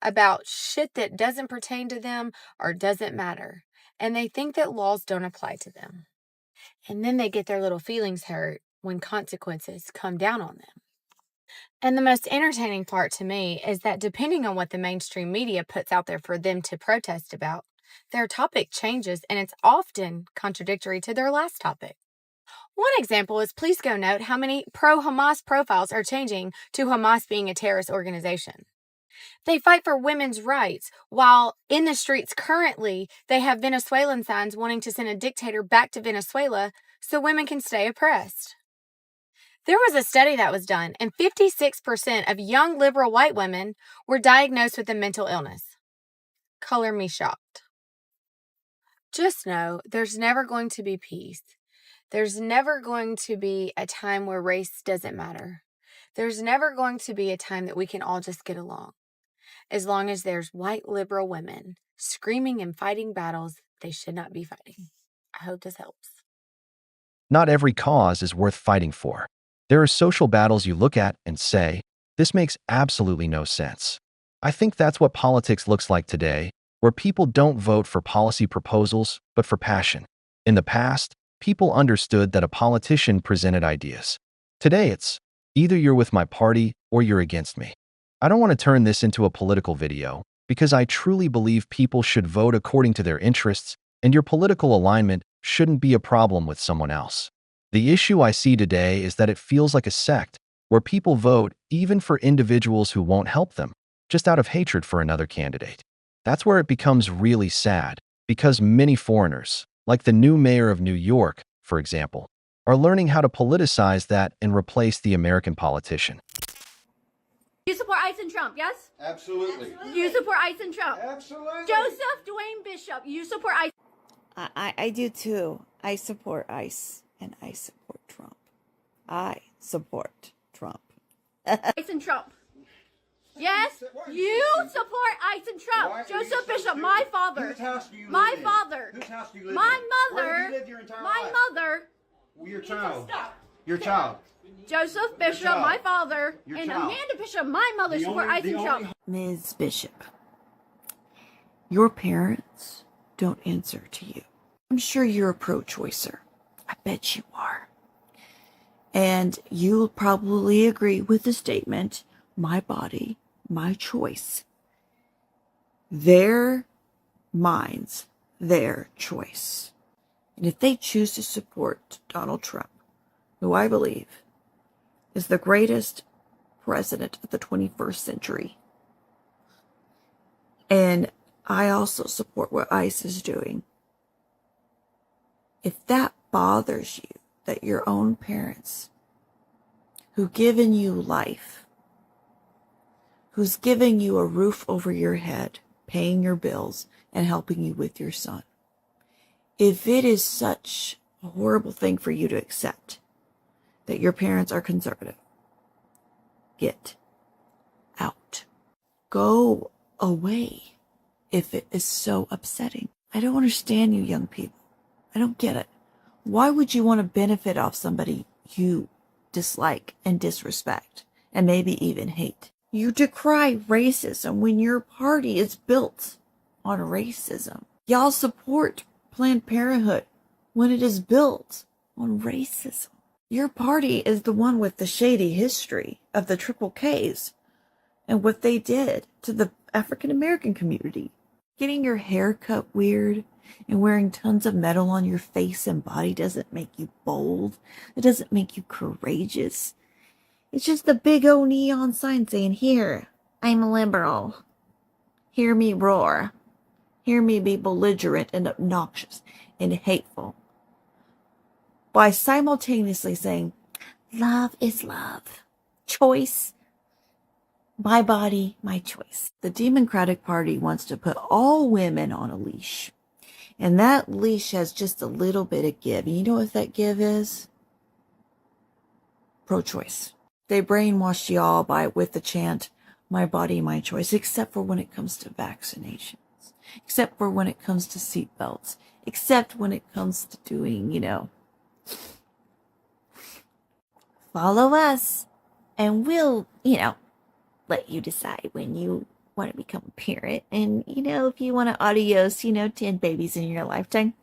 about shit that doesn't pertain to them or doesn't matter. And they think that laws don't apply to them. And then they get their little feelings hurt when consequences come down on them. And the most entertaining part to me is that depending on what the mainstream media puts out there for them to protest about, their topic changes and it's often contradictory to their last topic. One example is please go note how many pro-Hamas profiles are changing to Hamas being a terrorist organization. They fight for women's rights, while in the streets currently, they have Venezuelan signs wanting to send a dictator back to Venezuela so women can stay oppressed. There was a study that was done, and 56% of young liberal white women were diagnosed with a mental illness. Color me shocked. Just know there's never going to be peace. There's never going to be a time where race doesn't matter. There's never going to be a time that we can all just get along. As long as there's white liberal women screaming and fighting battles they should not be fighting. I hope this helps. Not every cause is worth fighting for. There are social battles you look at and say, this makes absolutely no sense. I think that's what politics looks like today, where people don't vote for policy proposals, but for passion. In the past, people understood that a politician presented ideas. Today it's, either you're with my party or you're against me. I don't want to turn this into a political video, because I truly believe people should vote according to their interests, and your political alignment shouldn't be a problem with someone else. The issue I see today is that it feels like a sect, where people vote even for individuals who won't help them, just out of hatred for another candidate. That's where it becomes really sad, because many foreigners, like the new mayor of New York, for example, are learning how to politicize that and replace the American politician. You support ICE and Trump, yes? Absolutely. You support ICE and Trump? Absolutely. Joseph Dwayne Bishop, you support ICE? I do too. I support ICE and I support Trump. I support Trump. ICE and Trump. Yes? You support ICE and Trump. Joseph Bishop, my father. Whose house do you live My in? father. Whose house do you live My in? mother. Where have you lived your entire My life? mother. Your child. Your child. Joseph Bishop, child. my father. Your And child. Amanda Bishop, my mother, The support only- ICE the and Trump. only- Ms. Bishop, your parents don't answer to you. I'm sure you're a pro-choicer. I bet you are. And you'll probably agree with the statement, my body, my choice. Their minds, their choice. And if they choose to support Donald Trump, who I believe is the greatest president of the 21st century, and I also support what ICE is doing, if that bothers you, that your own parents, who've given you life, who's giving you a roof over your head, paying your bills, and helping you with your son, if it is such a horrible thing for you to accept that your parents are conservative, get out. Go away if it is so upsetting. I don't understand you young people. I don't get it. Why would you want to benefit off somebody you dislike and disrespect and maybe even hate? You decry racism when your party is built on racism. Y'all support Planned Parenthood when it is built on racism. Your party is the one with the shady history of the Triple Ks and what they did to the African American community. Getting your hair cut weird and wearing tons of metal on your face and body doesn't make you bold. It doesn't make you courageous. It's just the big old neon sign saying, here, I'm liberal. Hear me roar. Hear me be belligerent and obnoxious and hateful. By simultaneously saying, love is love. Choice, my body, my choice. The Democratic Party wants to put all women on a leash. And that leash has just a little bit of give. And you know what that give is? Pro-choice. They brainwashed y'all with the chant, my body, my choice, except for when it comes to vaccinations, except for when it comes to seatbelts, except when it comes to doing, follow us and we'll, let you decide when you want to become a parent. And, if you want to adios, 10 babies in your lifetime,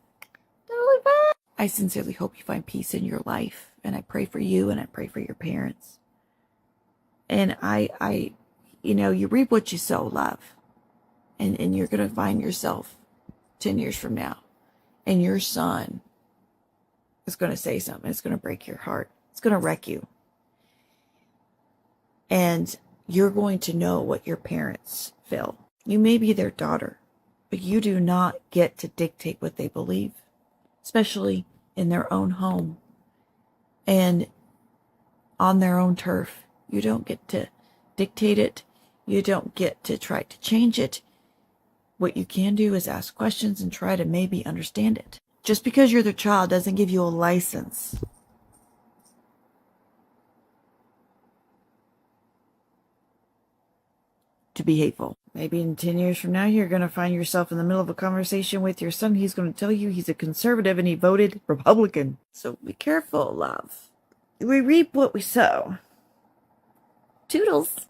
totally fine. I sincerely hope you find peace in your life. And I pray for you and I pray for your parents. And I you reap what you sow, love. And you're going to find yourself 10 years from now. And your son is going to say something. It's going to break your heart. It's going to wreck you. And you're going to know what your parents feel. You may be their daughter, but you do not get to dictate what they believe, especially in their own home and on their own turf. You don't get to dictate it. You don't get to try to change it. What you can do is ask questions and try to maybe understand it. Just because you're their child doesn't give you a license to be hateful. Maybe in 10 years from now, you're going to find yourself in the middle of a conversation with your son. He's going to tell you he's a conservative and he voted Republican. So be careful, love. We reap what we sow. Toodles.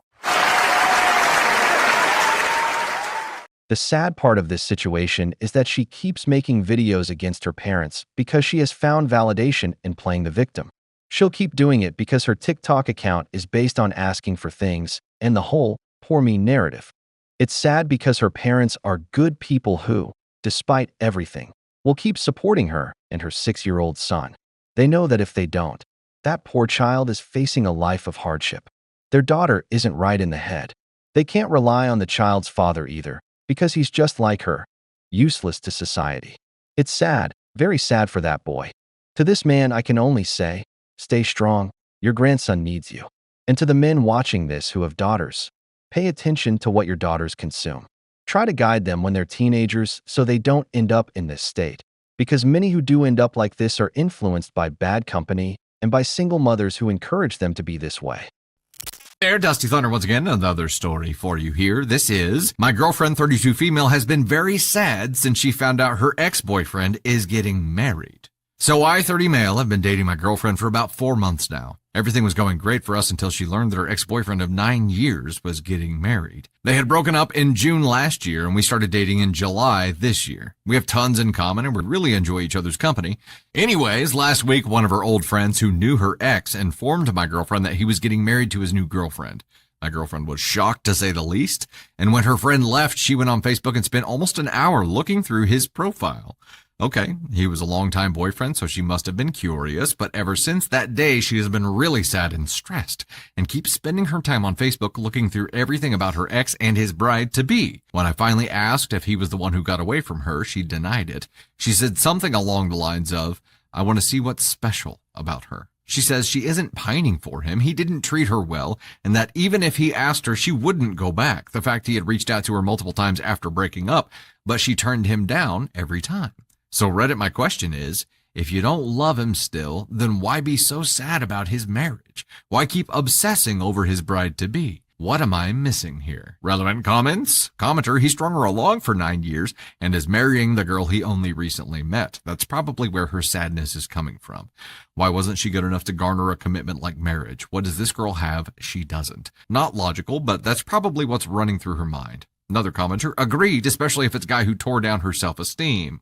The sad part of this situation is that she keeps making videos against her parents because she has found validation in playing the victim. She'll keep doing it because her TikTok account is based on asking for things and the whole poor me narrative. It's sad because her parents are good people who, despite everything, will keep supporting her and her 6-year-old son. They know that if they don't, that poor child is facing a life of hardship. Their daughter isn't right in the head. They can't rely on the child's father either, because he's just like her, useless to society. It's sad, very sad for that boy. To this man, I can only say, stay strong, your grandson needs you. And to the men watching this who have daughters, pay attention to what your daughters consume. Try to guide them when they're teenagers so they don't end up in this state, because many who do end up like this are influenced by bad company and by single mothers who encourage them to be this way. There, Dusty Thunder once again, another story for you here. This is, my girlfriend, 32 female, has been very sad since she found out her ex-boyfriend is getting married. So I, 30 male, have been dating my girlfriend for about 4 months now. Everything was going great for us until she learned that her ex-boyfriend of 9 years was getting married. They had broken up in June last year, and we started dating in July this year. We have tons in common, and we really enjoy each other's company. Anyways, last week, one of her old friends who knew her ex informed my girlfriend that he was getting married to his new girlfriend. My girlfriend was shocked, to say the least, and when her friend left, she went on Facebook and spent almost an hour looking through his profile. Okay, he was a longtime boyfriend, so she must have been curious, but ever since that day, she has been really sad and stressed, and keeps spending her time on Facebook looking through everything about her ex and his bride-to-be. When I finally asked if he was the one who got away from her, she denied it. She said something along the lines of, "I want to see what's special about her." She says she isn't pining for him, he didn't treat her well, and that even if he asked her, she wouldn't go back. The fact he had reached out to her multiple times after breaking up, but she turned him down every time. So Reddit, my question is, if you don't love him still, then why be so sad about his marriage? Why keep obsessing over his bride-to-be? What am I missing here? Relevant comments? Commenter, he strung her along for 9 years and is marrying the girl he only recently met. That's probably where her sadness is coming from. Why wasn't she good enough to garner a commitment like marriage? What does this girl have she doesn't? Not logical, but that's probably what's running through her mind. Another commenter, agreed, especially if it's a guy who tore down her self-esteem.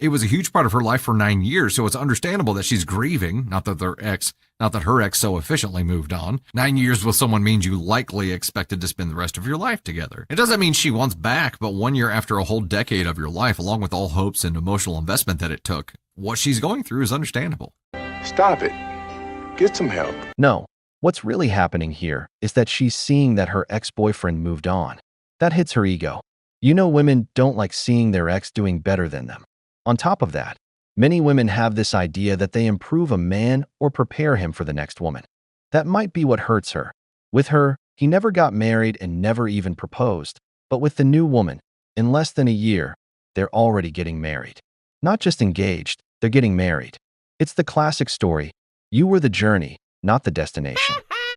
It was a huge part of her life for 9 years, so it's understandable that she's grieving, not that her ex so efficiently moved on. 9 years with someone means you likely expected to spend the rest of your life together. It doesn't mean she wants back, but 1 year after a whole decade of your life, along with all hopes and emotional investment that it took, what she's going through is understandable. Stop it. Get some help. No, what's really happening here is that she's seeing that her ex-boyfriend moved on. That hits her ego. You know, women don't like seeing their ex doing better than them. On top of that, many women have this idea that they improve a man or prepare him for the next woman. That might be what hurts her. With her, he never got married and never even proposed. But with the new woman, in less than a year, they're already getting married. Not just engaged, they're getting married. It's the classic story. You were the journey, not the destination.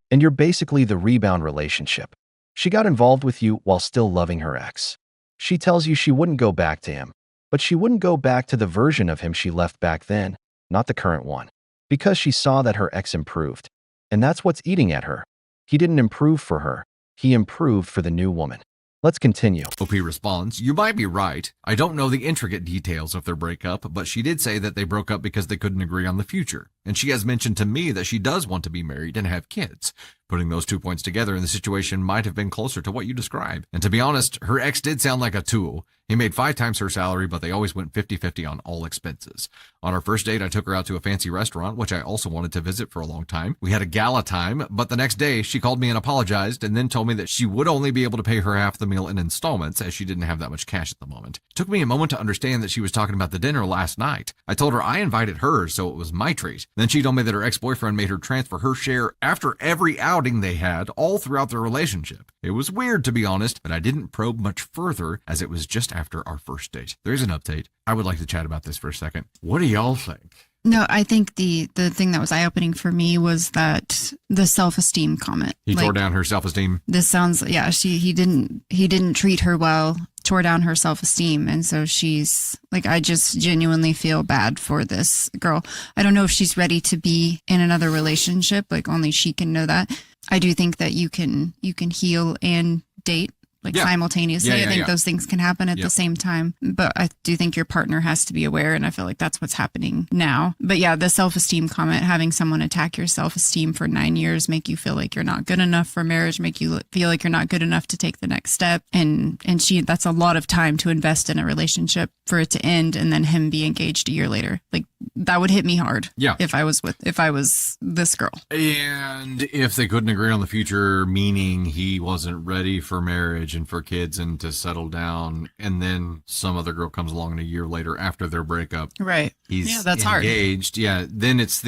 And you're basically the rebound relationship. She got involved with you while still loving her ex. She tells you she wouldn't go back to him, but she wouldn't go back to the version of him she left back then, not the current one, because she saw that her ex improved. And that's what's eating at her. He didn't improve for her. He improved for the new woman. Let's continue. OP responds, you might be right. I don't know the intricate details of their breakup, but she did say that they broke up because they couldn't agree on the future. And she has mentioned to me that she does want to be married and have kids. Putting those 2 points together in the situation might have been closer to what you described. And to be honest, her ex did sound like a tool. He made 5 times her salary, but they always went 50-50 on all expenses. On our first date, I took her out to a fancy restaurant, which I also wanted to visit for a long time. We had a gala time, but the next day she called me and apologized and then told me that she would only be able to pay her half the meal in installments as she didn't have that much cash at the moment. It took me a moment to understand that she was talking about the dinner last night. I told her I invited her, so it was my treat. Then she told me that her ex-boyfriend made her transfer her share after every outing they had all throughout their relationship. It was weird, to be honest, but I didn't probe much further as it was just after our first date. There's an update. I would like to chat about this for a second. What do y'all think? No, I think the thing that was eye-opening for me was that the self-esteem comment. He tore down her self-esteem. This sounds, yeah, he didn't treat her well, tore down her self-esteem. And so she's like, I just genuinely feel bad for this girl. I don't know if she's ready to be in another relationship. Like only she can know that. I do think that you can heal and date simultaneously. I think those things can happen at the same time. But I do think your partner has to be aware, and I feel like that's what's happening now. But yeah, the self-esteem comment, having someone attack your self-esteem for 9 years, make you feel like you're not good enough for marriage, make you feel like you're not good enough to take the next step. And that's a lot of time to invest in a relationship for it to end and then him be engaged a year later. Like that would hit me hard. Yeah. If I was this girl. And if they couldn't agree on the future, meaning he wasn't ready for marriage and for kids and to settle down, and then some other girl comes along and a year later after their breakup, right? He's that's engaged. hard. Yeah. Then it's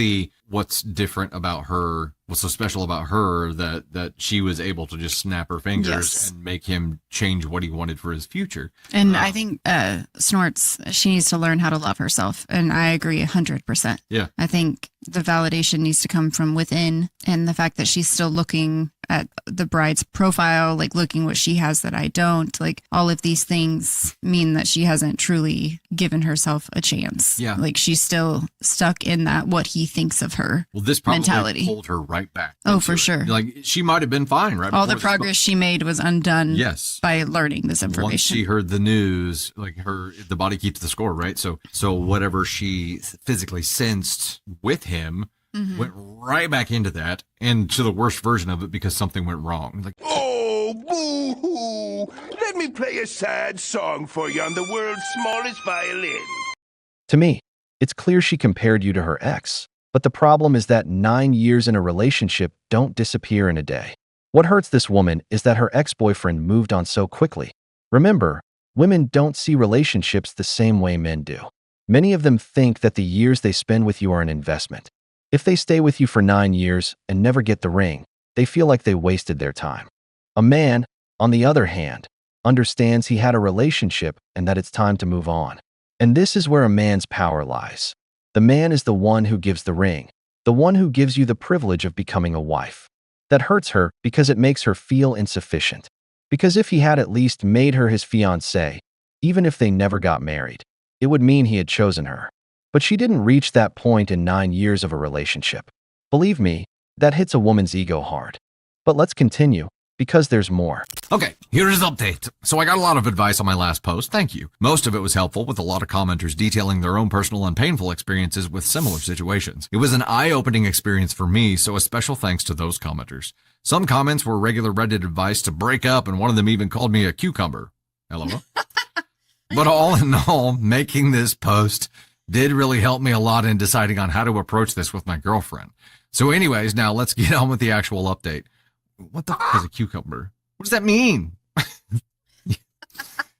what's different about her, what's so special about her that she was able to just snap her fingers and make him change what he wanted for his future. And I think Snorts, she needs to learn how to love herself. And I agree 100%. Yeah. I think the validation needs to come from within, and the fact that she's still looking at the bride's profile, like looking what she has that I don't. Like all of these things mean that she hasn't truly given herself a chance. Yeah. Like she's still stuck in that what he thinks of her Well, this probably mentality. pulled her right back. Oh, for into it. sure. Like she might have been fine, right? All the before this progress she made was undone Yes. by learning this Once information. she heard the news, like the body keeps the score, right? So whatever she physically sensed with him went right back into that and to the worst version of it because something went wrong. Like, Oh, boo-hoo! Let me play a sad song for you on the world's smallest violin. To me, it's clear she compared you to her ex. But the problem is that 9 years in a relationship don't disappear in a day. What hurts this woman is that her ex-boyfriend moved on so quickly. Remember, women don't see relationships the same way men do. Many of them think that the years they spend with you are an investment. If they stay with you for 9 years and never get the ring, they feel like they wasted their time. A man, on the other hand, understands he had a relationship and that it's time to move on. And this is where a man's power lies. The man is the one who gives the ring, the one who gives you the privilege of becoming a wife. That hurts her because it makes her feel insufficient. Because if he had at least made her his fiancée, even if they never got married, it would mean he had chosen her. But she didn't reach that point in 9 years of a relationship. Believe me, that hits a woman's ego hard. But let's continue, because there's more. okay, here's an update. So I got a lot of advice on my last post. Thank you. Most of it was helpful, with a lot of commenters detailing their own personal and painful experiences with similar situations. It was an eye-opening experience for me, so a special thanks to those commenters. Some comments were regular Reddit advice to break up, and one of them even called me a cucumber. LOL. But all in all, making this post did really help me a lot in deciding on how to approach this with my girlfriend. So anyways, now let's get on with the actual update. What the f is a cucumber? What does that mean?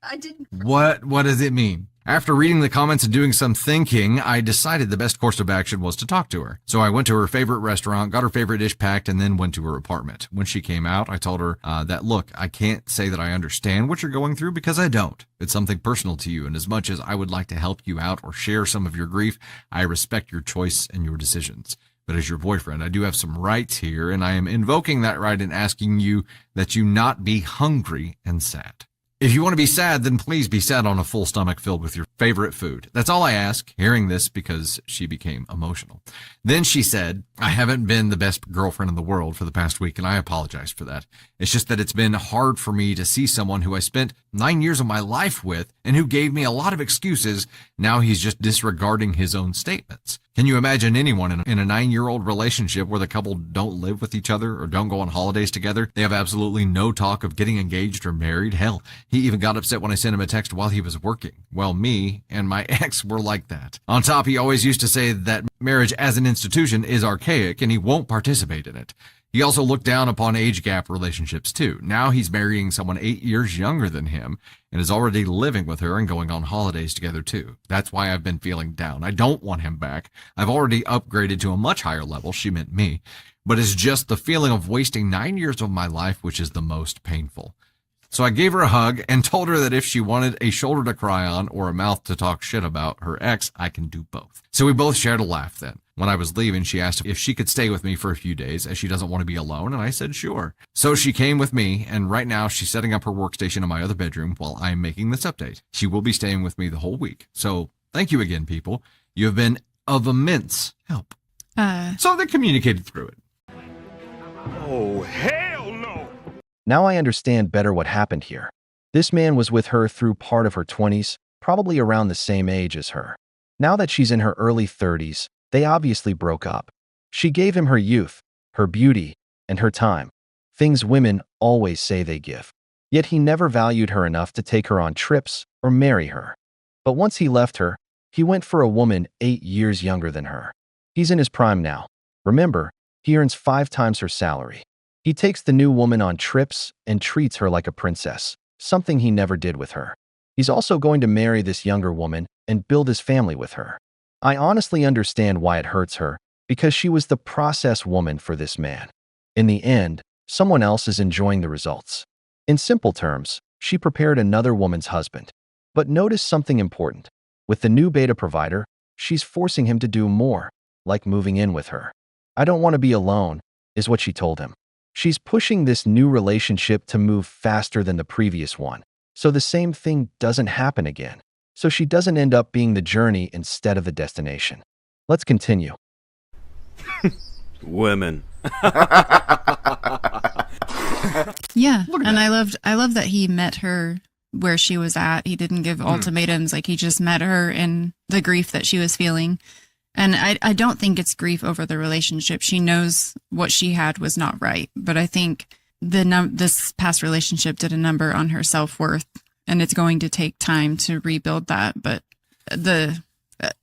I didn't. What does it mean? After reading the comments and doing some thinking, I decided the best course of action was to talk to her. So I went to her favorite restaurant, got her favorite dish packed, and then went to her apartment. When she came out, I told her that, look, I can't say that I understand what you're going through because I don't. It's something personal to you, and as much as I would like to help you out or share some of your grief, I respect your choice and your decisions. But as your boyfriend, I do have some rights here, and I am invoking that right in asking you that you not be hungry and sad. If you want to be sad, then please be sad on a full stomach filled with your favorite food. That's all I ask, hearing this because she became emotional. Then she said, I haven't been the best girlfriend in the world for the past week, and I apologize for that. It's just that it's been hard for me to see someone who I spent 9 years of my life with and who gave me a lot of excuses. Now he's just disregarding his own statements. Can you imagine anyone in a 9-year-old relationship where the couple don't live with each other or don't go on holidays together? They have absolutely no talk of getting engaged or married. Hell, he even got upset when I sent him a text while he was working. Well, me and my ex were like that. On top, he always used to say that marriage as an institution is archaic and he won't participate in it. He also looked down upon age gap relationships too. Now he's marrying someone 8 years younger than him and is already living with her and going on holidays together too. That's why I've been feeling down. I don't want him back. I've already upgraded to a much higher level. She meant me. But it's just the feeling of wasting 9 years of my life, which is the most painful. So I gave her a hug and told her that if she wanted a shoulder to cry on or a mouth to talk shit about her ex, I can do both. So we both shared a laugh then. When I was leaving, she asked if she could stay with me for a few days as she doesn't want to be alone, and I said sure. So she came with me, and right now she's setting up her workstation in my other bedroom while I'm making this update. She will be staying with me the whole week. So thank you again, people. You have been of immense help. So they communicated through it. Oh, hell no! Now I understand better what happened here. This man was with her through part of her 20s, probably around the same age as her. Now that she's in her early 30s, they obviously broke up. She gave him her youth, her beauty, and her time, things women always say they give. Yet he never valued her enough to take her on trips or marry her. But once he left her, he went for a woman 8 years younger than her. He's in his prime now. Remember, he earns 5 times her salary. He takes the new woman on trips and treats her like a princess, something he never did with her. He's also going to marry this younger woman and build his family with her. I honestly understand why it hurts her, because she was the process woman for this man. In the end, someone else is enjoying the results. In simple terms, she prepared another woman's husband. But notice something important. With the new beta provider, she's forcing him to do more, like moving in with her. I don't want to be alone, is what she told him. She's pushing this new relationship to move faster than the previous one, so the same thing doesn't happen again. So she doesn't end up being the journey instead of the destination. Let's continue. Women. Yeah, and I love that he met her where she was at. He didn't give ultimatums. Like, he just met her in the grief that she was feeling. And I don't think it's grief over the relationship. She knows what she had was not right. But I think this past relationship did a number on her self-worth, and it's going to take time to rebuild that. But the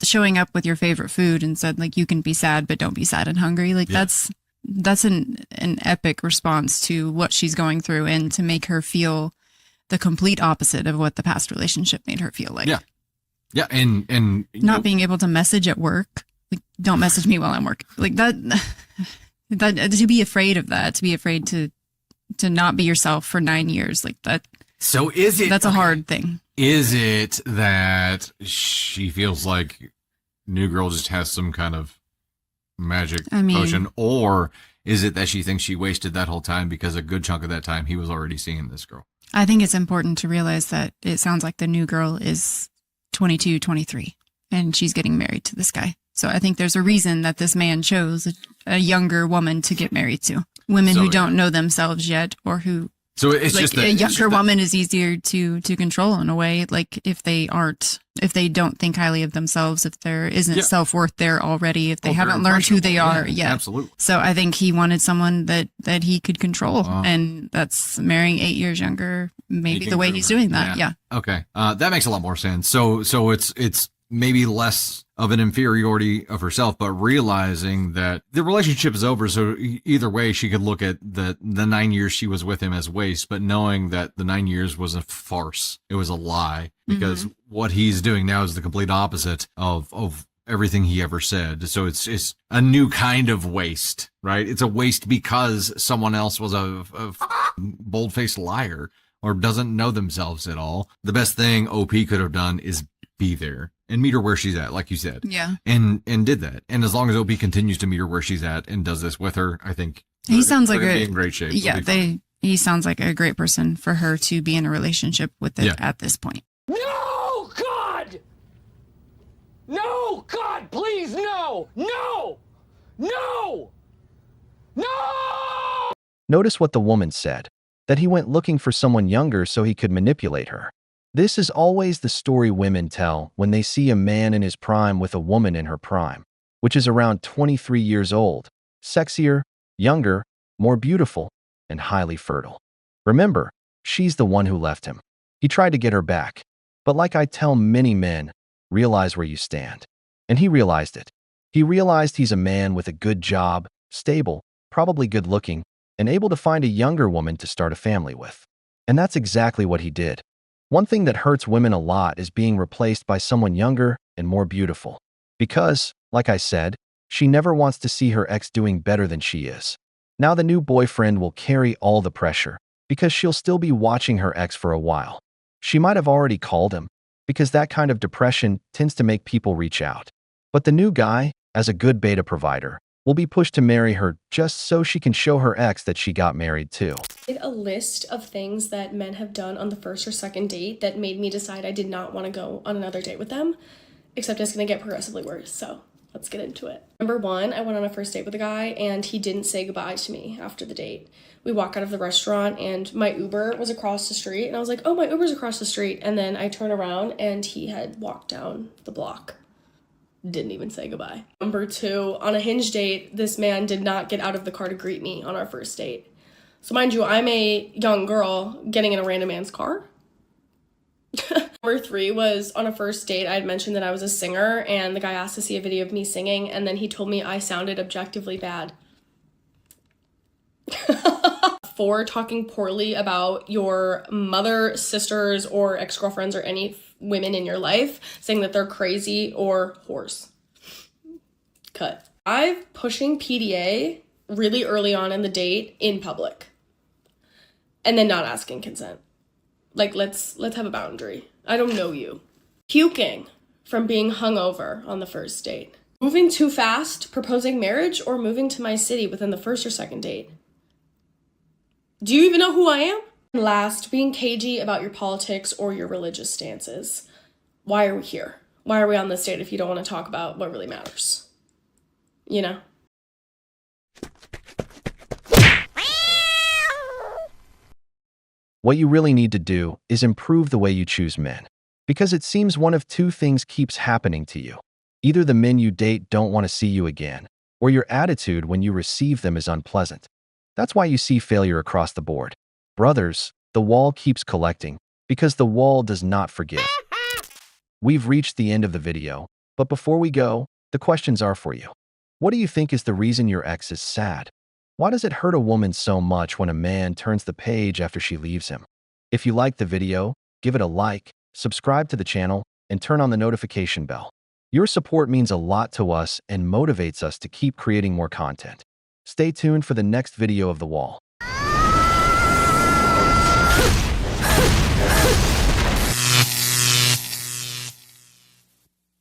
showing up with your favorite food and said, like, you can be sad, but don't be sad and hungry. Like, that's an epic response to what she's going through, and to make her feel the complete opposite of what the past relationship made her feel like. Yeah. Yeah. And not being able to message at work. Like, don't message me while I'm working. Like that to be afraid of that, to be afraid to not be yourself for 9 years. Like that. So is it, that's a hard thing. Is it that she feels like New Girl just has some kind of magic potion, or is it that she thinks she wasted that whole time because a good chunk of that time he was already seeing this girl? I think it's important to realize that it sounds like the New Girl is 22, 23, and she's getting married to this guy. So I think there's a reason that this man chose a younger woman to get married to. Women who don't know themselves yet, or who... So it's like, just that a younger woman is easier to control in a way. Like, if they don't think highly of themselves, if there isn't self-worth there already, if they haven't learned who they are yet. Absolutely. So I think he wanted someone that he could control. And that's marrying 8 years younger, maybe the way he's doing that. Yeah. Okay. That makes a lot more sense. So it's maybe less of an inferiority of herself, but realizing that the relationship is over. So either way, she could look at the 9 years she was with him as waste, but knowing that the 9 years was a farce. It was a lie, because what he's doing now is the complete opposite of everything he ever said. So it's a new kind of waste, right? It's a waste because someone else was a bold-faced liar or doesn't know themselves at all. The best thing OP could have done is be there and meet her where she's at, like you said. Yeah. And did that. And as long as OP continues to meet her where she's at and does this with her, I think he sounds like in great shape. Yeah, he sounds like a great person for her to be in a relationship with at this point. No, God! No, God, please, no! No! No! No! Notice what the woman said, that he went looking for someone younger so he could manipulate her. This is always the story women tell when they see a man in his prime with a woman in her prime, which is around 23 years old, sexier, younger, more beautiful, and highly fertile. Remember, she's the one who left him. He tried to get her back, but like I tell many men, realize where you stand. And he realized it. He realized he's a man with a good job, stable, probably good looking, and able to find a younger woman to start a family with. And that's exactly what he did. One thing that hurts women a lot is being replaced by someone younger and more beautiful. Because, like I said, she never wants to see her ex doing better than she is. Now the new boyfriend will carry all the pressure, because she'll still be watching her ex for a while. She might have already called him, because that kind of depression tends to make people reach out. But the new guy, as a good beta provider, will be pushed to marry her just so she can show her ex that she got married too. A list of things that men have done on the first or second date that made me decide I did not want to go on another date with them, except it's going to get progressively worse. So let's get into it. Number one, I went on a first date with a guy and he didn't say goodbye to me after the date. We walk out of the restaurant and my Uber was across the street and I was like, oh, my Uber's across the street. And then I turn around and he had walked down the block. Didn't even say goodbye. Number two, on a Hinge date, this man did not get out of the car to greet me on our first date. So mind you, I'm a young girl getting in a random man's car. Number three was on a first date, I had mentioned that I was a singer and the guy asked to see a video of me singing and then he told me I sounded objectively bad. 4, talking poorly about your mother, sisters, or ex-girlfriends or any women in your life, saying that they're crazy or whores. Cut. 5, pushing PDA really early on in the date in public. And then not asking consent. Like, let's have a boundary. I don't know you. Puking from being hungover on the first date. Moving too fast, proposing marriage, or moving to my city within the first or second date. Do you even know who I am? Last, being cagey about your politics or your religious stances. Why are we here? Why are we on this date if you don't want to talk about what really matters? You know? What you really need to do is improve the way you choose men. Because it seems one of two things keeps happening to you. Either the men you date don't want to see you again, or your attitude when you receive them is unpleasant. That's why you see failure across the board. Brothers, the wall keeps collecting, because the wall does not forgive. We've reached the end of the video, but before we go, the questions are for you. What do you think is the reason your ex is sad? Why does it hurt a woman so much when a man turns the page after she leaves him? If you liked the video, give it a like, subscribe to the channel, and turn on the notification bell. Your support means a lot to us and motivates us to keep creating more content. Stay tuned for the next video of The Wall.